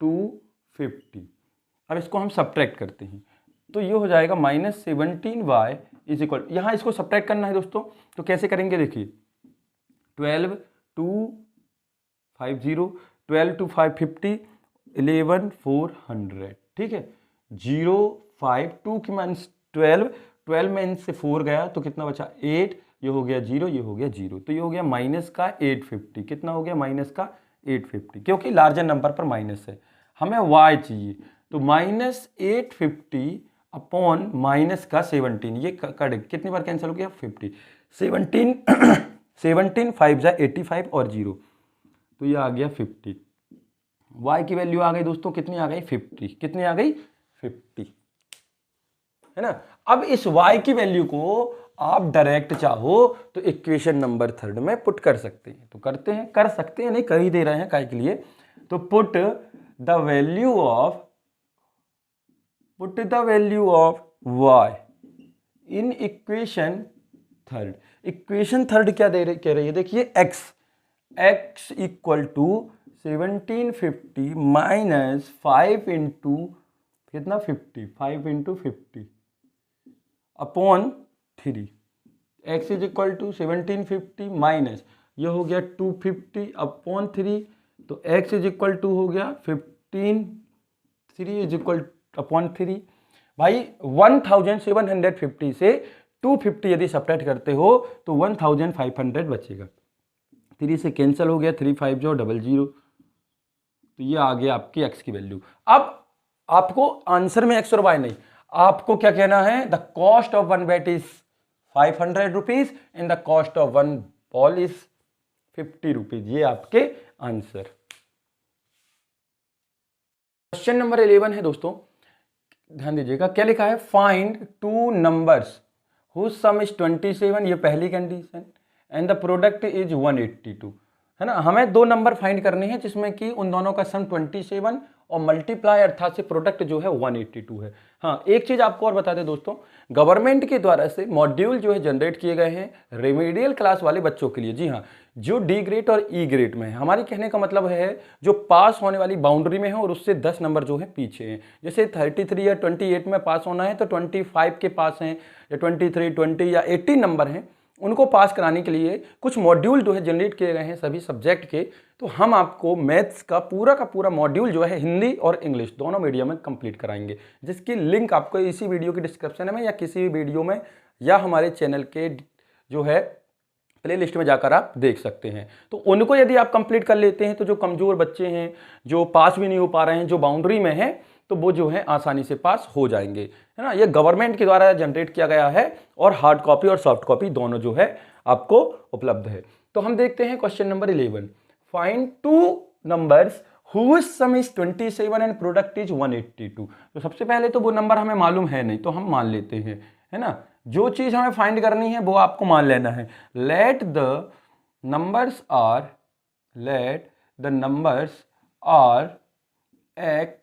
250। अब इसको हम सब्ट्रैक्ट करते हैं तो ये हो जाएगा माइनस 17y इज इक्वल, यहाँ इसको सब्ट्रैक्ट करना है दोस्तों, तो कैसे करेंगे देखिए 12 2 50, 12 2 5 50, 11 400। ठीक है, 0 5 2 की माइनस 12, 12 में इनसे 4 गया तो कितना बचा 8, ये हो गया 0, ये हो गया 0, तो ये हो गया माइनस का 850। कितना हो गया माइनस का 850, क्योंकि लार्जर नंबर पर माइनस है, हमें y चाहिए तो माइनस 850 अपॉन माइनस का 17, ये कितनी बार कैंसिल हो गया 50, 17 17 5 जा 85 और 0 तो ये आ गया 50। y की वैल्यू आ गई दोस्तों, कितनी आ गई 50, कितनी आ गई 50, है ना। अब इस y की वैल्यू को आप डायरेक्ट चाहो तो इक्वेशन नंबर 3 में पुट कर सकते हैं, तो करते हैं, कर सकते हैं नहीं कर ही दे रहे हैं काय के लिए, तो put the value of y in equation 3। Equation 3 क्या कह रही है देखिए x equal to 1750 minus 5 into कितना 50, 5 इंटू 50 upon 3। x is equal to 1750 minus ये हो गया 250 अपॉन 3, तो x इज इक्वल टू हो गया 15, 3 इज इक्वल अपॉन 3। भाई 1750 से 250 यदि सब्ट्रैक्ट करते हो तो 1500 बचेगा, 3 से कैंसिल हो गया, 3 5 जो 00, तो ये आ गया आपकी x की वैल्यू। अब आपको आंसर में x और y नहीं, आपको क्या कहना है, the cost of 1 bat is 500 rupees and the cost of 1 ball is 50 rupees, ये आपके आंसर। क्वेश्चन नंबर 11 है दोस्तों, ध्यान दीजिएगा क्या लिखा है, find 2 numbers whose sum is 27, ये पहली condition, and the product is 182, है ना। हमें 2 नंबर फाइंड करने हैं जिसमें कि उन दोनों का सम 27 और मल्टीप्लाई अर्थात से प्रोडक्ट जो है 182 है। हाँ, एक चीज आपको और बता दें दोस्तों, गवर्नमेंट के द्वारा से मॉड्यूल जो है जनरेट किए गए हैं रेमेडियल क्लास वाले बच्चों के लिए। जी हाँ, जो डी ग्रेड और ई ग्रेड में है। हमारी कहने का मतलब है जो पास होने वाली बाउंड्री में है और उससे 10 नंबर जो है पीछे हैं। जैसे 33 या 28 में पास होना है तो 25 के पास हैं, या 23 20 या 18 नंबर हैं, उनको पास कराने के लिए कुछ मॉड्यूल जो है जनरेट किए गए हैं सभी सब्जेक्ट के। तो हम आपको मैथ्स का पूरा मॉड्यूल जो है हिंदी और इंग्लिश दोनों मीडियम में कंप्लीट कराएंगे, जिसकी लिंक आपको इसी वीडियो की डिस्क्रिप्शन में या किसी भी वीडियो में या हमारे चैनल के जो है प्ले लिस्ट में जाकर आप देख सकते हैं। तो उनको यदि आप कंप्लीट कर लेते हैं तो जो कमज़ोर बच्चे हैं, जो पास भी नहीं हो पा रहे हैं, जो बाउंड्री में हैं, तो वो जो है आसानी से पास हो जाएंगे, है ना। ये गवर्नमेंट के द्वारा जनरेट किया गया है और हार्ड कॉपी और सॉफ्ट कॉपी दोनों जो है आपको उपलब्ध है। तो हम देखते हैं question number 11, find 2 numbers whose sum is 27 and product is 182। तो सबसे पहले तो वो नंबर हमें मालूम है नहीं, तो हम मान लेते हैं, है ना। जो चीज हमें फाइंड करनी है वो आपको मान लेना है। Let the numbers are x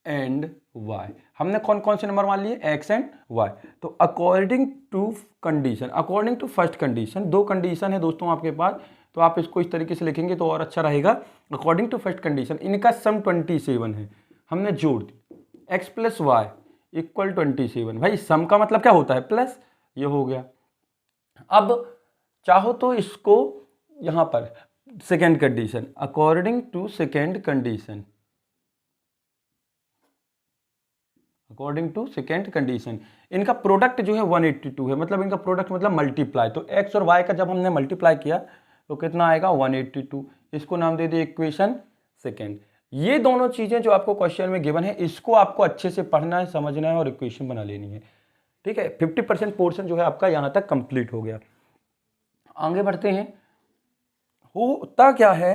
and y. हमने कौन कौन से नंबर मान लिए, एक्स एंड वाई। तो according to condition, according to first condition, 2 condition है दोस्तों आपके पास, तो आप इसको इस तरीके से लिखेंगे तो और अच्छा रहेगा। अकॉर्डिंग टू फर्स्ट कंडीशन इनका सम 27 है, हमने जोड़ दी, एक्स प्लस वाई इक्वल 27। भाई सम का मतलब क्या होता है, प्लस, ये हो गया। अब चाहो तो इसको यहाँ पर second condition, according to second condition, according to second condition इनका प्रोडक्ट जो है 182 है, मतलब इनका प्रोडक्ट मतलब मल्टीप्लाई, तो x और y का जब हमने मल्टीप्लाई किया तो कितना आएगा 182, इसको नाम दे दिए इक्वेशन सेकेंड। ये दोनों चीजें जो आपको क्वेश्चन में गिवन है इसको आपको अच्छे से पढ़ना है, समझना है और इक्वेशन बना लेनी है, ठीक है। 50% पोर्शन जो है आपका यहां तक कंप्लीट हो गया। आगे बढ़ते हैं। होता क्या है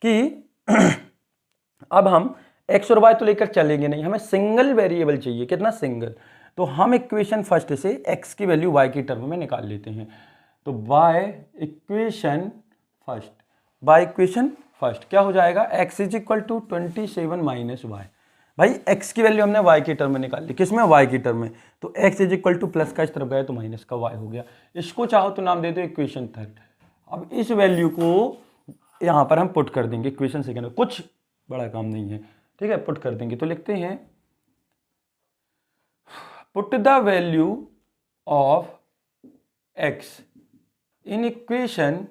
कि अब हम x और y तो लेकर चलेंगे नहीं, हमें सिंगल वेरिएबल चाहिए, कितना सिंगल, तो हम इक्वेशन फर्स्ट से x की वैल्यू y की टर्म में निकाल लेते हैं। तो y इक्वेशन फर्स्ट क्या हो जाएगा, x is equal to 27 minus y. भाई x की वैल्यू हमने y की टर्म में निकाल ली, किसमें, y की टर्म में, तो x is equal two plus का इस तरफ गया तो माइनस का y हो गया। इसको चाहो तो नाम दे दो इक्वेशन थर्ड। अब इस वैल्यू को यहां पर हम पुट कर देंगे इक्वेशन सेकेंड में, कुछ बड़ा काम नहीं है, ठीक है, पुट कर देंगे। तो लिखते हैं put the value of x in equation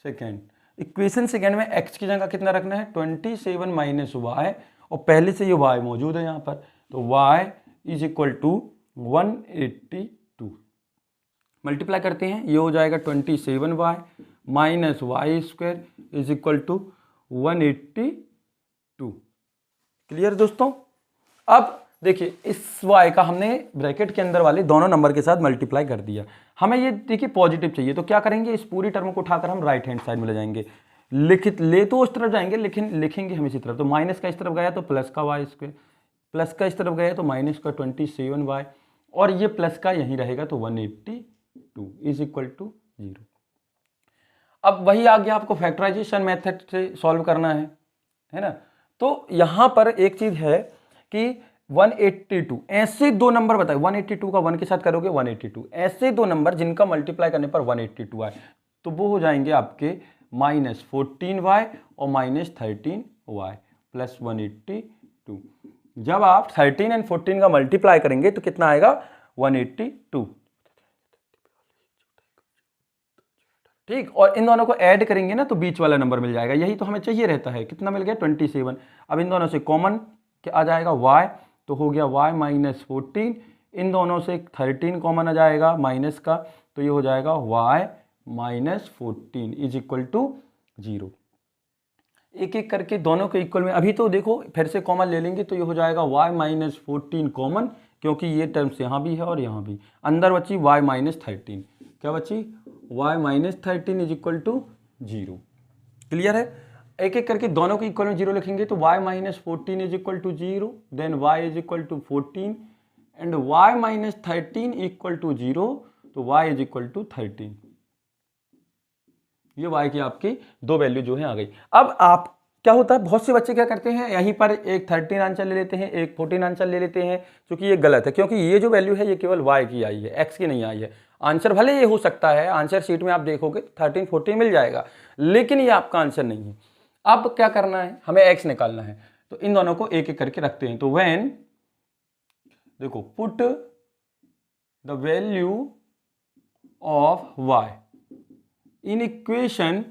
second. Equation second में x की जगह कितना रखना है, 27 माइनस वाई, और पहले से ये y मौजूद है यहां पर, तो y is equal to 182। Multiply करते हैं, ये हो जाएगा 27y minus y square is equal to 182। Clear दोस्तों। अब देखिए इस y का हमने ब्रैकेट के अंदर वाले दोनों नंबर के साथ मल्टीप्लाई कर दिया। हमें ये देखिए पॉजिटिव चाहिए, तो क्या करेंगे, इस पूरी टर्म को उठाकर हम राइट हैंड साइड में ले जाएंगे, ले तो उस तरफ जाएंगे लेकिन लिखेंगे हम इसी तरफ। तो माइनस का इस तरफ गया तो प्लस का वाई स्क्वायर, प्लस का इस तरफ गया तो माइनस का 27y, और ये प्लस का यहीं रहेगा तो 182 इज इक्वल टू 0। अब वही आ गया, आपको फैक्टराइजेशन मेथड से सॉल्व करना है ना। तो यहां पर एक चीज है कि 182 ऐसे दो नंबर बताए, 182 का 1 के साथ करोगे 182, ऐसे दो नंबर जिनका मल्टीप्लाई करने पर 182 आए तो वो हो जाएंगे आपके -14y और -13y प्लस 182। जब आप 13 एंड 14 का मल्टीप्लाई करेंगे तो कितना आएगा 182, ठीक, और इन दोनों को ऐड करेंगे ना तो बीच वाला नंबर मिल जाएगा, यही तो हमें चाहिए रहता है। कितना मिल गया 27। अब इन दोनों से कॉमन क्या आ जाएगा y, तो हो गया y माइनस 14, इन दोनों से 13 कॉमन आ जाएगा माइनस का, तो ये हो जाएगा y minus 14 is equal to 0। एक एक करके दोनों के इक्वल में, अभी तो देखो फिर से कॉमन ले लेंगे तो ये हो जाएगा y माइनस 14 कॉमन, क्योंकि ये टर्म्स यहाँ भी है और यहाँ भी, अंदर बची y माइनस 13, क्या बची y minus 13 is equal to 0। Clear है। एक एक करके दोनों के इक्वल में 0 लिखेंगे तो y minus 14 is equal to 0, then y is equal to 14 and y minus 13 equal to 0, तो y इज इक्वल टू 13। ये y की आपकी दो वैल्यू जो है आ गई। अब आप क्या होता है, बहुत से बच्चे क्या करते हैं, यहीं पर एक 13 आंसर ले लेते हैं, एक 14 आंसर ले लेते हैं, क्योंकि ये गलत है, क्योंकि ये जो वैल्यू है ये केवल y की आई है, x की नहीं आई है। आंसर भले ये हो सकता है, आंसर शीट में आप देखोगे 13 14 मिल जाएगा, लेकिन ये आपका आंसर नहीं है। अब क्या करना है, हमें x निकालना है, तो इन दोनों को एक एक करके रखते हैं। तो व्हेन देखो put the value of y in equation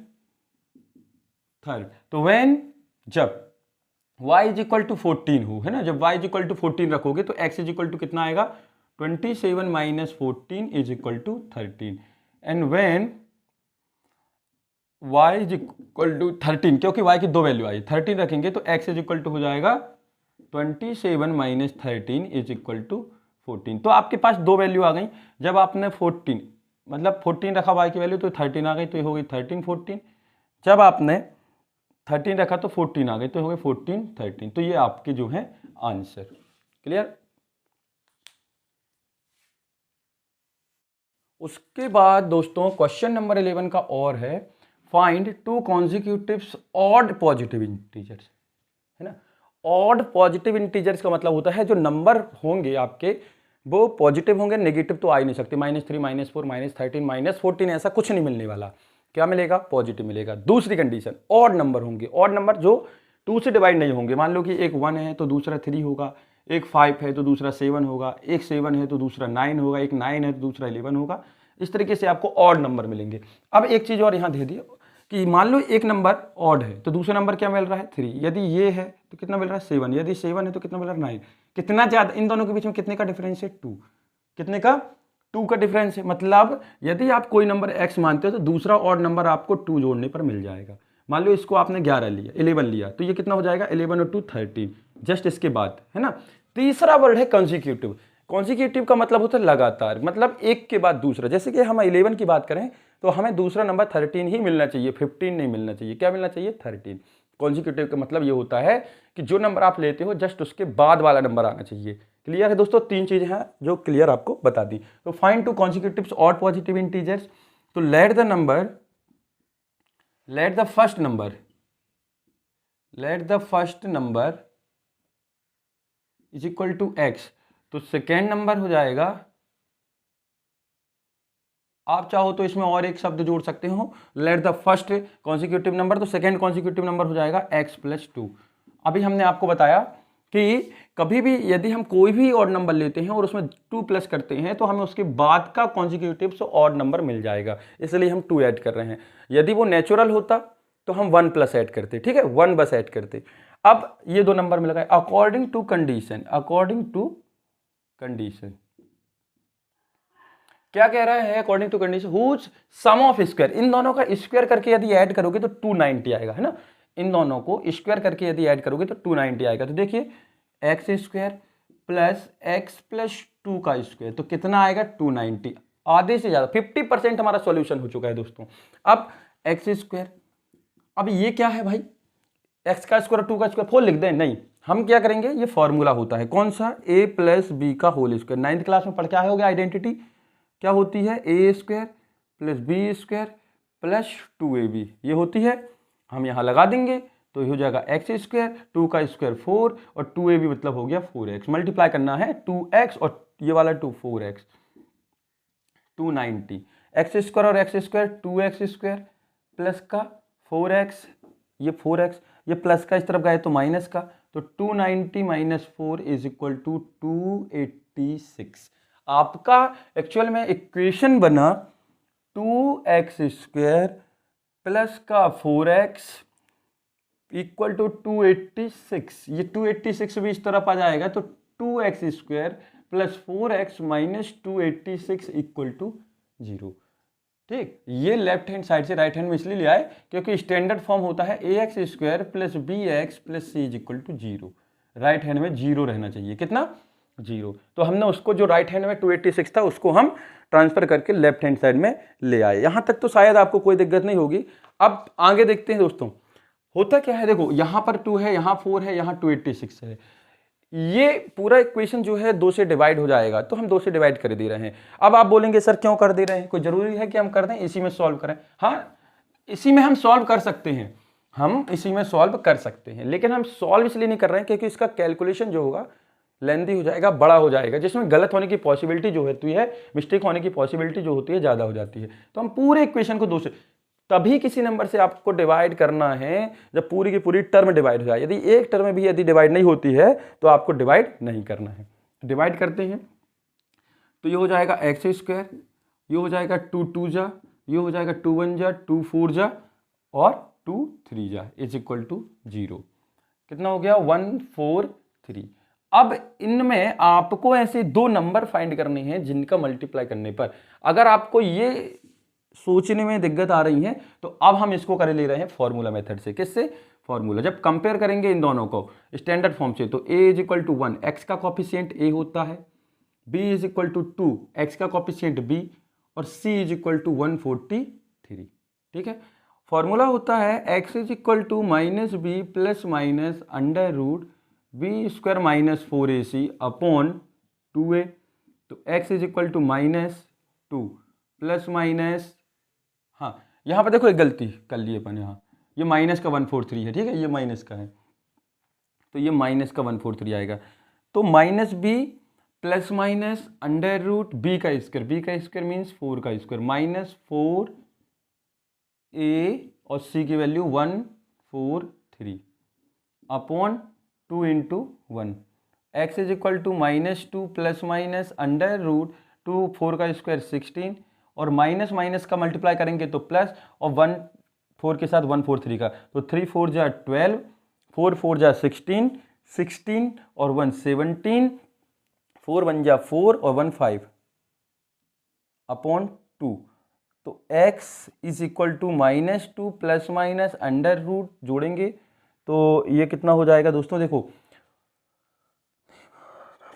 third, तो व्हेन जब y इज इक्वल टू 14 हो, है ना, जब y इज इक्वल टू 14 रखोगे तो x इज इक्वल टू कितना आएगा 27 minus 14 is equal to 13, and when y is equal to 13, क्योंकि y की दो वैल्यू आई 13 रखेंगे तो x इज इक्वल टू हो जाएगा 27 माइनस 13 इज इक्वल टू 14। तो आपके पास दो वैल्यू आ गई। जब आपने 14 मतलब 14 रखा y की वैल्यू तो 13 आ गई, तो ये हो गई 13 14। जब आपने 13 रखा तो 14 आ गई, तो हो गए 14 13। तो ये आपके जो है आंसर। क्लियर। उसके बाद दोस्तों क्वेश्चन नंबर 11 का और है find two consecutives odd positive integers, है ना। ऑड पॉजिटिव इंटीजर्स का मतलब होता है जो नंबर होंगे आपके वो पॉजिटिव होंगे, नेगेटिव तो आ ही नहीं सकते। -3 -4 -13 -14 ऐसा कुछ नहीं मिलने वाला। क्या मिलेगा, पॉजिटिव मिलेगा। दूसरी कंडीशन ऑड नंबर होंगे, ऑड नंबर जो 2 से डिवाइड नहीं होंगे। मान लो कि एक 1 है तो दूसरा 3 होगा, एक 5 है तो दूसरा 7 होगा, एक 7 है तो दूसरा 9 होगा, एक 9 है तो दूसरा 11 होगा। इस तरीके से आपको ऑड नंबर मिलेंगे। अब एक चीज़ और यहाँ दे दी कि मान लो एक नंबर ऑड है तो दूसरा नंबर क्या मिल रहा है 3, यदि ये है तो कितना मिल रहा है 7, यदि 7 है तो कितना मिल रहा है 9, कितना ज़्यादा इन दोनों के बीच में कितने का डिफरेंस है 2, कितने का 2 का डिफरेंस है। मतलब यदि आप कोई नंबर x मानते हो तो दूसरा ऑड नंबर आपको 2 जोड़ने पर मिल जाएगा। मान लो इसको आपने 11 लिया 11 लिया तो ये कितना हो जाएगा 11 और 2 13, जस्ट इसके बाद है ना। तीसरा वर्ड है कॉन्जिक्यूटिव। कॉन्जिक्यूटिव का मतलब होता है लगातार, मतलब एक के बाद दूसरा। जैसे कि हम 11 की बात करें तो हमें दूसरा नंबर 13 ही मिलना चाहिए, 15 नहीं मिलना चाहिए। क्या मिलना चाहिए 13। कॉन्जिक्यूटिव का मतलब ये होता है कि जो नंबर आप लेते हो जस्ट उसके बाद वाला नंबर आना चाहिए। क्लियर है दोस्तों, 3 चीजें हैं जो क्लियर आपको बता दी। तो find 2 consecutives odd positive integers. तो let the first number is equal to x. तो सेकेंड नंबर हो जाएगा, आप चाहो तो इसमें और एक शब्द जोड़ सकते हो, late the first consecutive number, तो सेकेंड कॉन्सिक्यूटिव नंबर हो जाएगा x प्लस 2। अभी हमने आपको बताया कि कभी भी यदि हम कोई भी ऑड नंबर लेते हैं और उसमें 2 प्लस करते हैं तो हमें उसके बाद का कॉन्सिक्यूटिव ऑड नंबर मिल जाएगा, इसलिए हम 2 ऐड कर रहे हैं। यदि वो नेचुरल होता तो हम 1 प्लस ऐड करते, ठीक है, 1 बस ऐड करते। अब ये 2 नंबर मिल गए अकॉर्डिंग टू कंडीशन। क्या कह रहा है according to condition, whose sum of square, इन दोनों का स्क्वायर करके यदि ऐड करोगे तो 290 आएगा, है ना। इन दोनों को स्क्वायर करके यदि ऐड करोगे तो 290 आएगा। तो देखिए x square plus x plus 2 का स्क्वायर तो कितना आएगा 290, आधे से ज्यादा 50% हमारा सॉल्यूशन हो चुका है दोस्तों। अब एक्स स्क्वायर, अब ये क्या है भाई, एक्स का स्क्वायर 2 का स्क्वायर 4 लिख दें, नहीं, हम क्या करेंगे, ये फॉर्मूला होता है कौन सा, a प्लस बी का होल स्क्वायर। 9th क्लास में पढ़ के आए होगे आइडेंटिटी, क्या होती है a square plus b square plus 2ab, ये होती है। हम यहाँ लगा देंगे तो ये हो जाएगा एक्स स्क्वायर, 2 का स्क्वायर 4 और 2ab मतलब हो गया 4x। मल्टीप्लाई करना है 2x और ये वाला 2 4x, 290। एक्स स्क्वायर और x square 2x square plus का 4x, ये 4x, ये प्लस का इस तरफ गए तो माइनस का, तो 290 माइनस 4 इज इक्वल टू 286। आपका एक्चुअल में इक्वेशन बना 2x स्क्वायर प्लस का 4x इक्वल टू 286। ये 286 भी इस तरफ आ जाएगा तो 2x square plus 4x minus 286 equal to 0। ठीक, ये लेफ्ट हैंड साइड से राइट हैंड में इसलिए ले आए क्योंकि स्टैंडर्ड फॉर्म होता है ax square plus bx plus c is equal to 0। Right hand में 0 रहना चाहिए, कितना 0। तो हमने उसको जो राइट हैंड में 286 था उसको हम ट्रांसफर करके लेफ्ट हैंड साइड में ले आए। यहां तक तो शायद आपको कोई दिक्कत नहीं होगी। अब आगे देखते हैं दोस्तों, होता क्या है, देखो यहां पर 2 है, यहां 4 है, यहां 286 है। ये पूरा इक्वेशन जो है 2 से डिवाइड हो जाएगा, तो हम 2 से डिवाइड कर दे रहे हैं। अब आप बोलेंगे सर क्यों कर दे रहे हैं, कोई जरूरी है कि हम कर दें, इसी में सॉल्व करें। हाँ, इसी में हम सॉल्व कर सकते हैं, हम इसी में सॉल्व कर सकते हैं, लेकिन हम सॉल्व इसलिए नहीं कर रहे हैं क्योंकि इसका कैलकुलेशन जो होगा लेंदी हो जाएगा, बड़ा हो जाएगा, जिसमें गलत होने की पॉसिबिलिटी जो होती है, मिस्टेक होने की पॉसिबिलिटी जो होती है ज़्यादा हो जाती है। तो हम पूरे इक्वेशन को 2 से, तभी किसी नंबर से आपको डिवाइड करना है जब पूरी की पूरी टर्म डिवाइड हो जाए। यदि एक टर्म भी यदि डिवाइड नहीं होती है तो आपको डिवाइड नहीं करना है। डिवाइड करते हैं तो ये हो जाएगा एक्स स्क्वायर, ये हो जाएगा 2 2 जा, ये हो जाएगा 2 1 जा, 2 4 जा और 2 3 जा इज इक्वल टू 0। कितना हो गया 1 4 3। अब इनमें आपको ऐसे 2 नंबर फाइंड करने हैं जिनका मल्टीप्लाई करने पर, अगर आपको ये सोचने में दिक्कत आ रही है तो अब हम इसको कर ले रहे हैं फॉर्मूला मेथड से। किससे, फॉर्मूला। जब कंपेयर करेंगे इन दोनों को स्टैंडर्ड फॉर्म से तो a is equal to 1, x का कॉफिशिएंट a होता है, b is equal to 2, x का कॉफिशिएंट b, और c इज इक्वल टू 143। ठीक है, फॉर्मूला होता है x is equal to minus b plus minus under root b square minus 4ac upon 2a। तो x is equal to minus 2 plus minus, हाँ यहाँ पर देखो एक गलती कर ली अपन, यहाँ ये माइनस का 143 है, ठीक है, ये माइनस का है तो ये माइनस का 143 आएगा। तो minus b plus minus under root b का स्क्वायर मीन्स 4 का स्क्वायर माइनस 4a और c की value 143 upon 2 into 1। X is equal to minus 2 plus minus under root 2 4 का स्क्वायर 16 और माइनस माइनस का मल्टीप्लाई करेंगे तो प्लस और 4 के साथ 1 4 3 का, तो 3 4 जा 12, 4 4 जा 16, 16 और 1 17, 4 1 जा 4 और 1 5 अपॉन 2। तो x is equal to -2 plus minus under root जोड़ेंगे तो ये कितना हो जाएगा दोस्तों, देखो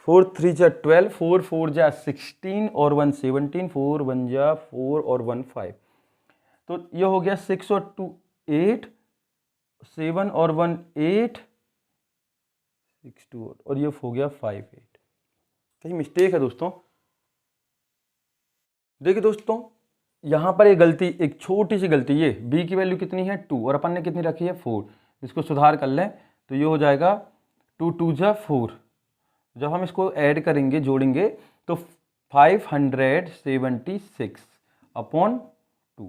4 3 जा 12, 4 4 जा 16 और 1 17, 4 1 जा 4 और 1 5, तो ये हो गया 6 और 2 8, 7 और 1 8, 6 2 और ये हो गया 5 8। कहीं मिस्टेक है दोस्तों, देखिए दोस्तों यहाँ पर एक गलती, एक छोटी सी गलती, ये b की वैल्यू कितनी है 2 और अपन ने कितनी रखी है 4, इसको सुधार कर लें तो ये हो जाएगा 2 2 जा 4। जब हम इसको ऐड करेंगे जोड़ेंगे तो 576 अपॉन 2।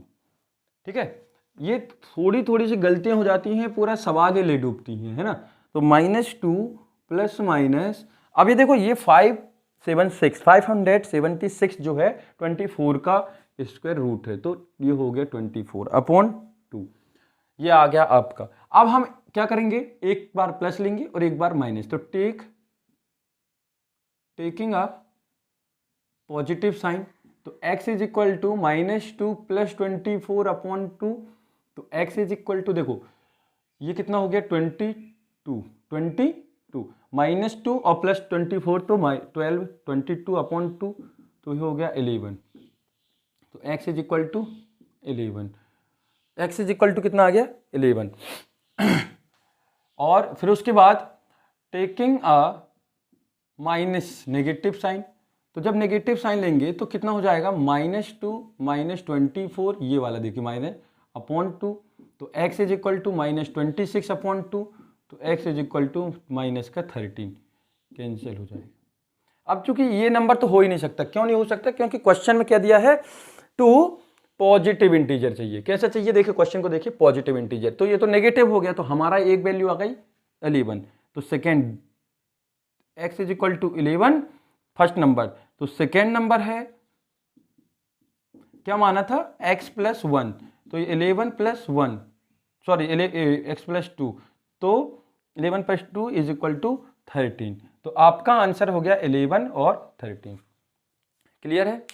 ठीक है, ये थोड़ी थोड़ी सी गलतियां हो जाती हैं, पूरा सवाल ये ले डूबती हैं, है ना। तो -2 प्लस माइनस, अब ये देखो ये 576 जो है 24 का स्क्वायर रूट है, तो ये हो गया 24 अपॉन 2, ये आ गया आपका। अब हम क्या करेंगे, एक बार प्लस लेंगे और एक बार माइनस, तो टेकिंग अ पॉजिटिव साइन, तो x is equal to -2 plus 24 upon 2, तो x इज इक्वल टू, देखो ये कितना हो गया 22 -2 और प्लस 24 तो 12, 22 अपॉन 2, तो ये हो गया 11, तो x is equal to 11, x is equal to कितना आ गया 11। और फिर उसके बाद taking a minus negative sign, तो जब नेगेटिव साइन लेंगे तो कितना हो जाएगा -2 -24, ये वाला देखिए माइनस अपॉन 2, तो x is equal to -26 upon 2, तो x is equal to -13, cancel हो जाएगा। अब चूंकि ये नंबर तो हो ही नहीं सकता, क्यों नहीं हो सकता, क्योंकि क्वेश्चन में क्या दिया है, टू पॉजिटिव इंटीजर चाहिए। कैसा चाहिए, देखिए क्वेश्चन को देखिए, पॉजिटिव इंटीजर, तो ये तो नेगेटिव हो गया, तो हमारा एक वैल्यू आ गई 11, तो second x is equal to 11 first number, तो सेकेंड नंबर है क्या माना था x प्लस 1, तो 11 प्लस 1 सॉरी x प्लस 2, तो 11 प्लस 2 इज इक्वल टू 13, तो आपका आंसर हो गया 11 और 13। क्लियर है।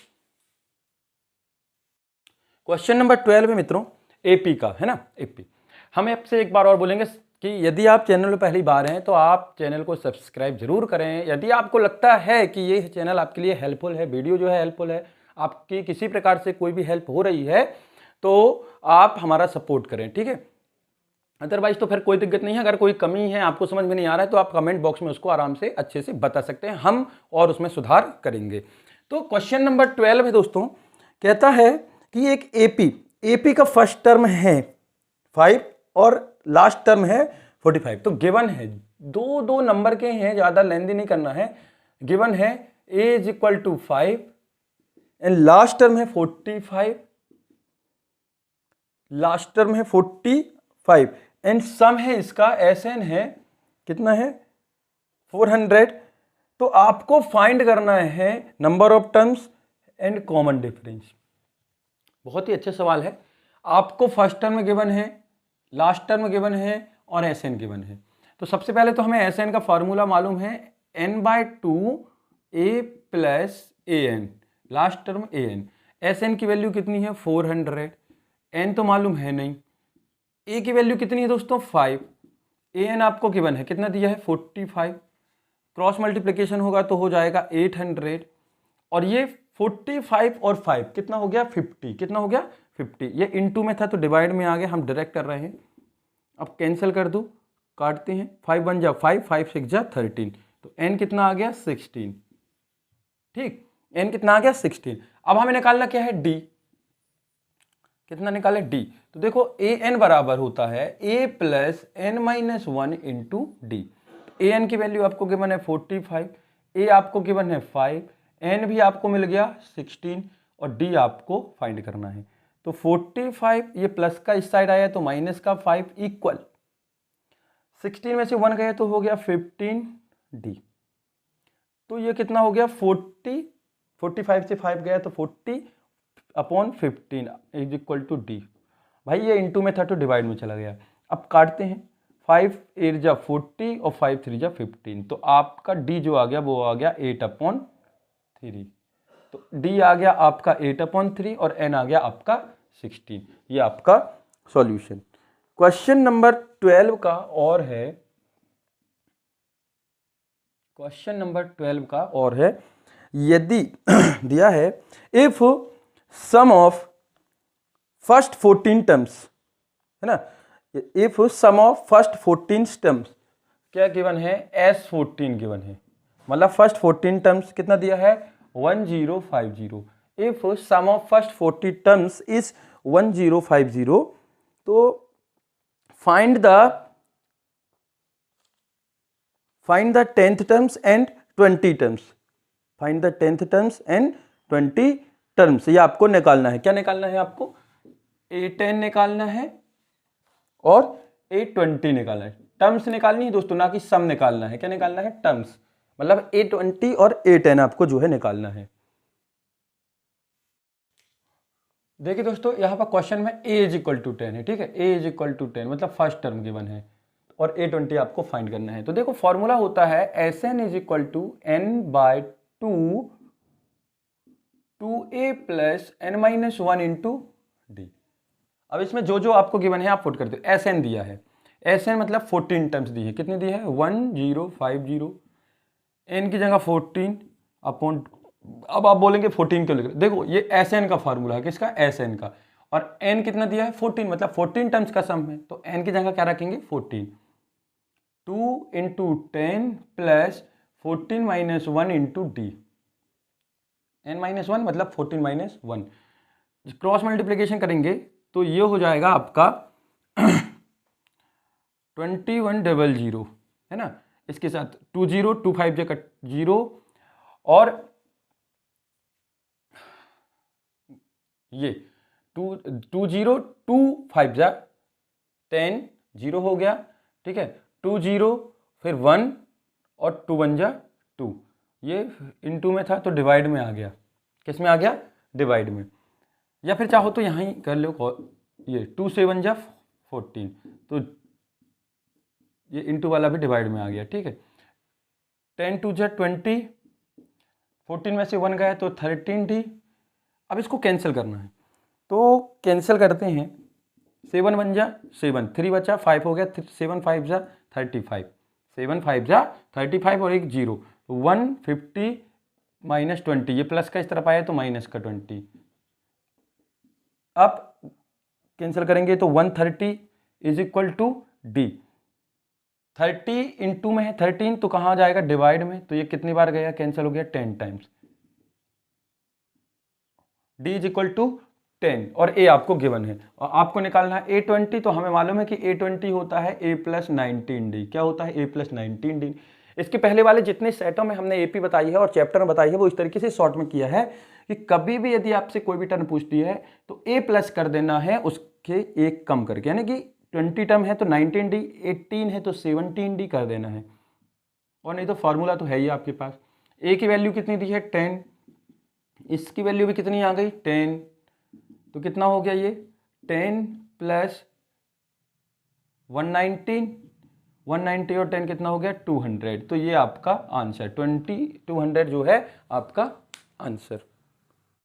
क्वेश्चन नंबर 12 है मित्रों, एपी का, है ना, एपी। हम आपसे एक बार और बोलेंगे कि यदि आप चैनल में पहली बार हैं तो आप चैनल को सब्सक्राइब जरूर करें। यदि आपको लगता है कि ये चैनल आपके लिए हेल्पफुल है, वीडियो जो है हेल्पफुल है, आपकी किसी प्रकार से कोई भी हेल्प हो रही है तो आप हमारा सपोर्ट करें, ठीक है। अदरवाइज तो फिर कोई दिक्कत नहीं है, अगर कोई कमी है आपको समझ में नहीं आ रहा है तो आप कमेंट बॉक्स में उसको आराम से अच्छे से बता सकते हैं, हम और उसमें सुधार करेंगे। तो क्वेश्चन नंबर 12 है दोस्तों, कहता है कि एक एपी का फर्स्ट टर्म है 5 और लास्ट टर्म है 45, तो गिवन है, दो नंबर के हैं, ज्यादा लेंदी नहीं करना है। गिवन है a is equal to 5 and last term है 45, लास्ट टर्म है 45 एंड सम है इसका SN है कितना है 400। तो आपको फाइंड करना है number of terms and common difference. बहुत ही अच्छा सवाल है। आपको फर्स्ट टर्म में गिवन है, लास्ट टर्म में गिवन है और SN गिवन है। तो सबसे पहले तो हमें SN का फॉर्मूला मालूम है, n/2 a plus an, last term an। SN की वैल्यू कितनी है 400, n तो मालूम है नहीं, a की वैल्यू कितनी है दोस्तों 5, an आपको गिवन है कितना दिया है 45, क्रॉस मल्टीप्लिकेशन होगा तो हो जाएगा 800 और ये 45 और 5 कितना हो गया 50, कितना हो गया 50। ये इनटू में था तो डिवाइड में आ गया, हम डायरेक्ट कर रहे हैं। अब कैंसिल कर दो, काटते हैं, 5 1 जा 5, 5 6 जा 13, तो n कितना आ गया 16, ठीक, n कितना आ गया 16। अब हमें निकालना क्या है d, कितना निकाले d, तो देखो an बराबर होता है a plus n-1 into D. an की वैल्यू आपको गिवन है 45, a आपको गिवन है 5, n भी आपको मिल गया 16 और d आपको फाइंड करना है। तो 45 ये प्लस का इस साइड आया तो माइनस का 5 इक्वल 16 में से 1 गया तो हो गया 15d, तो ये कितना हो गया 40, 45 से 5 गया तो 40 अपॉन 15 इज इक्वल टू d। भाई ये इंटू में था तो डिवाइड में चला गया। अब काटते हैं, 5 8 जा 40 और 5 3 जा 15, तो आपका डी जो आ गया वो आ गया 8/3। तो डी आ गया आपका 8/3 और एन आ गया आपका 16। ये आपका सॉल्यूशन। क्वेश्चन नंबर 12 का और है, क्वेश्चन नंबर 12 का और है, यदि दिया है if sum of first 14 terms, है ना, if sum of first 14 terms क्या गिवन है, S14 गिवन है, मतलब फर्स्ट 14 टर्म्स कितना दिया है 1050। If sum of first 40 terms is 1050, तो find the 10th terms and 20 terms, find the 10th terms and 20 terms. ये आपको निकालना है, क्या निकालना है आपको, A10 निकालना है और A20 निकालना है। टर्म्स निकालनी है दोस्तों, ना कि सम निकालना है। क्या निकालना है, टर्म्स, मतलब A20 और A10 आपको जो है निकालना है। देखिए दोस्तों यहाँ पर क्वेश्चन में A = 10 है, ठीक है, A = 10 मतलब फर्स्ट टर्म गिवन है और A20 आपको फाइंड करना है। तो देखो फॉर्मूला होता है Sn = n/2 2a + n-1 × d। अब इसमें जो जो आपको गिवन है आप पुट करते हो। Sn दिया है, Sn मतलब 14 टर्म्स दी है, कितनी दी है 1050, n की जगह 14 अपॉन, अब आप बोलेंगे 14 क्यों लिख रहे, देखो ये Sn का फार्मूला है, किसका, Sn का, और n कितना दिया है 14, मतलब 14 टर्म्स का सम है, तो n की जगह क्या रखेंगे 14, 2 × 10 + 14 - 1 × d, n-1 मतलब 14 - 1, क्रॉस मल्टीप्लिकेशन करेंगे तो ये हो जाएगा आपका 2100, है ना, इसके साथ 20 2 5 जे कट 0, और ये 20 2 5 जा 10 0 हो गया, ठीक है, 20 फिर 1 और 2 1 जा 2, ये इनटू में था तो डिवाइड में आ गया, किस में आ गया, डिवाइड में, या फिर चाहो तो यहाँ ही कर लो, ये 2 7 जा 14, तो ये इनटू वाला भी डिवाइड में आ गया, ठीक है, 10 2 जा 20, 14 में से 1 गया तो 13d। अब इसको कैंसिल करना है, तो कैंसिल करते हैं, 7 1 जा 7, 3 बचा 5 हो गया, 7 5 जा 35, 7 5 जा 35 और एक 0, 150 - 20, ये प्लस का इस तरफ आया तो माइनस का 20, अब कैंसिल करेंगे तो 130 = d, 30 इंटू में है 13 तो कहाँ जाएगा, डिवाइड में, तो ये कितनी बार गया, कैंसिल हो गया 10 टाइम्स, d = 10 और a आपको गिवन है, और आपको निकालना है A20, तो हमें मालूम है कि A20 होता है a + 19d, क्या होता है a + 19d। इसके पहले वाले जितने सेटों में हमने AP बताई है और चैप्टर में बताई है वो इस तरीके से शॉर्ट में किया है कि कभी भी यदि आपसे कोई भी टर्म पूछती है तो a+ कर देना है उसके एक कम करके, यानी कि 20 टर्म है तो 19d, 18 है तो 17d कर देना है, और नहीं तो फॉर्मूला तो है ही आपके पास। a की वैल्यू कितनी दी है 10, इसकी वैल्यू भी कितनी आ गई 10, तो कितना हो गया ये 10 + 190 और 10 कितना हो गया 200, तो ये आपका आंसर 200 जो है आपका आंसर।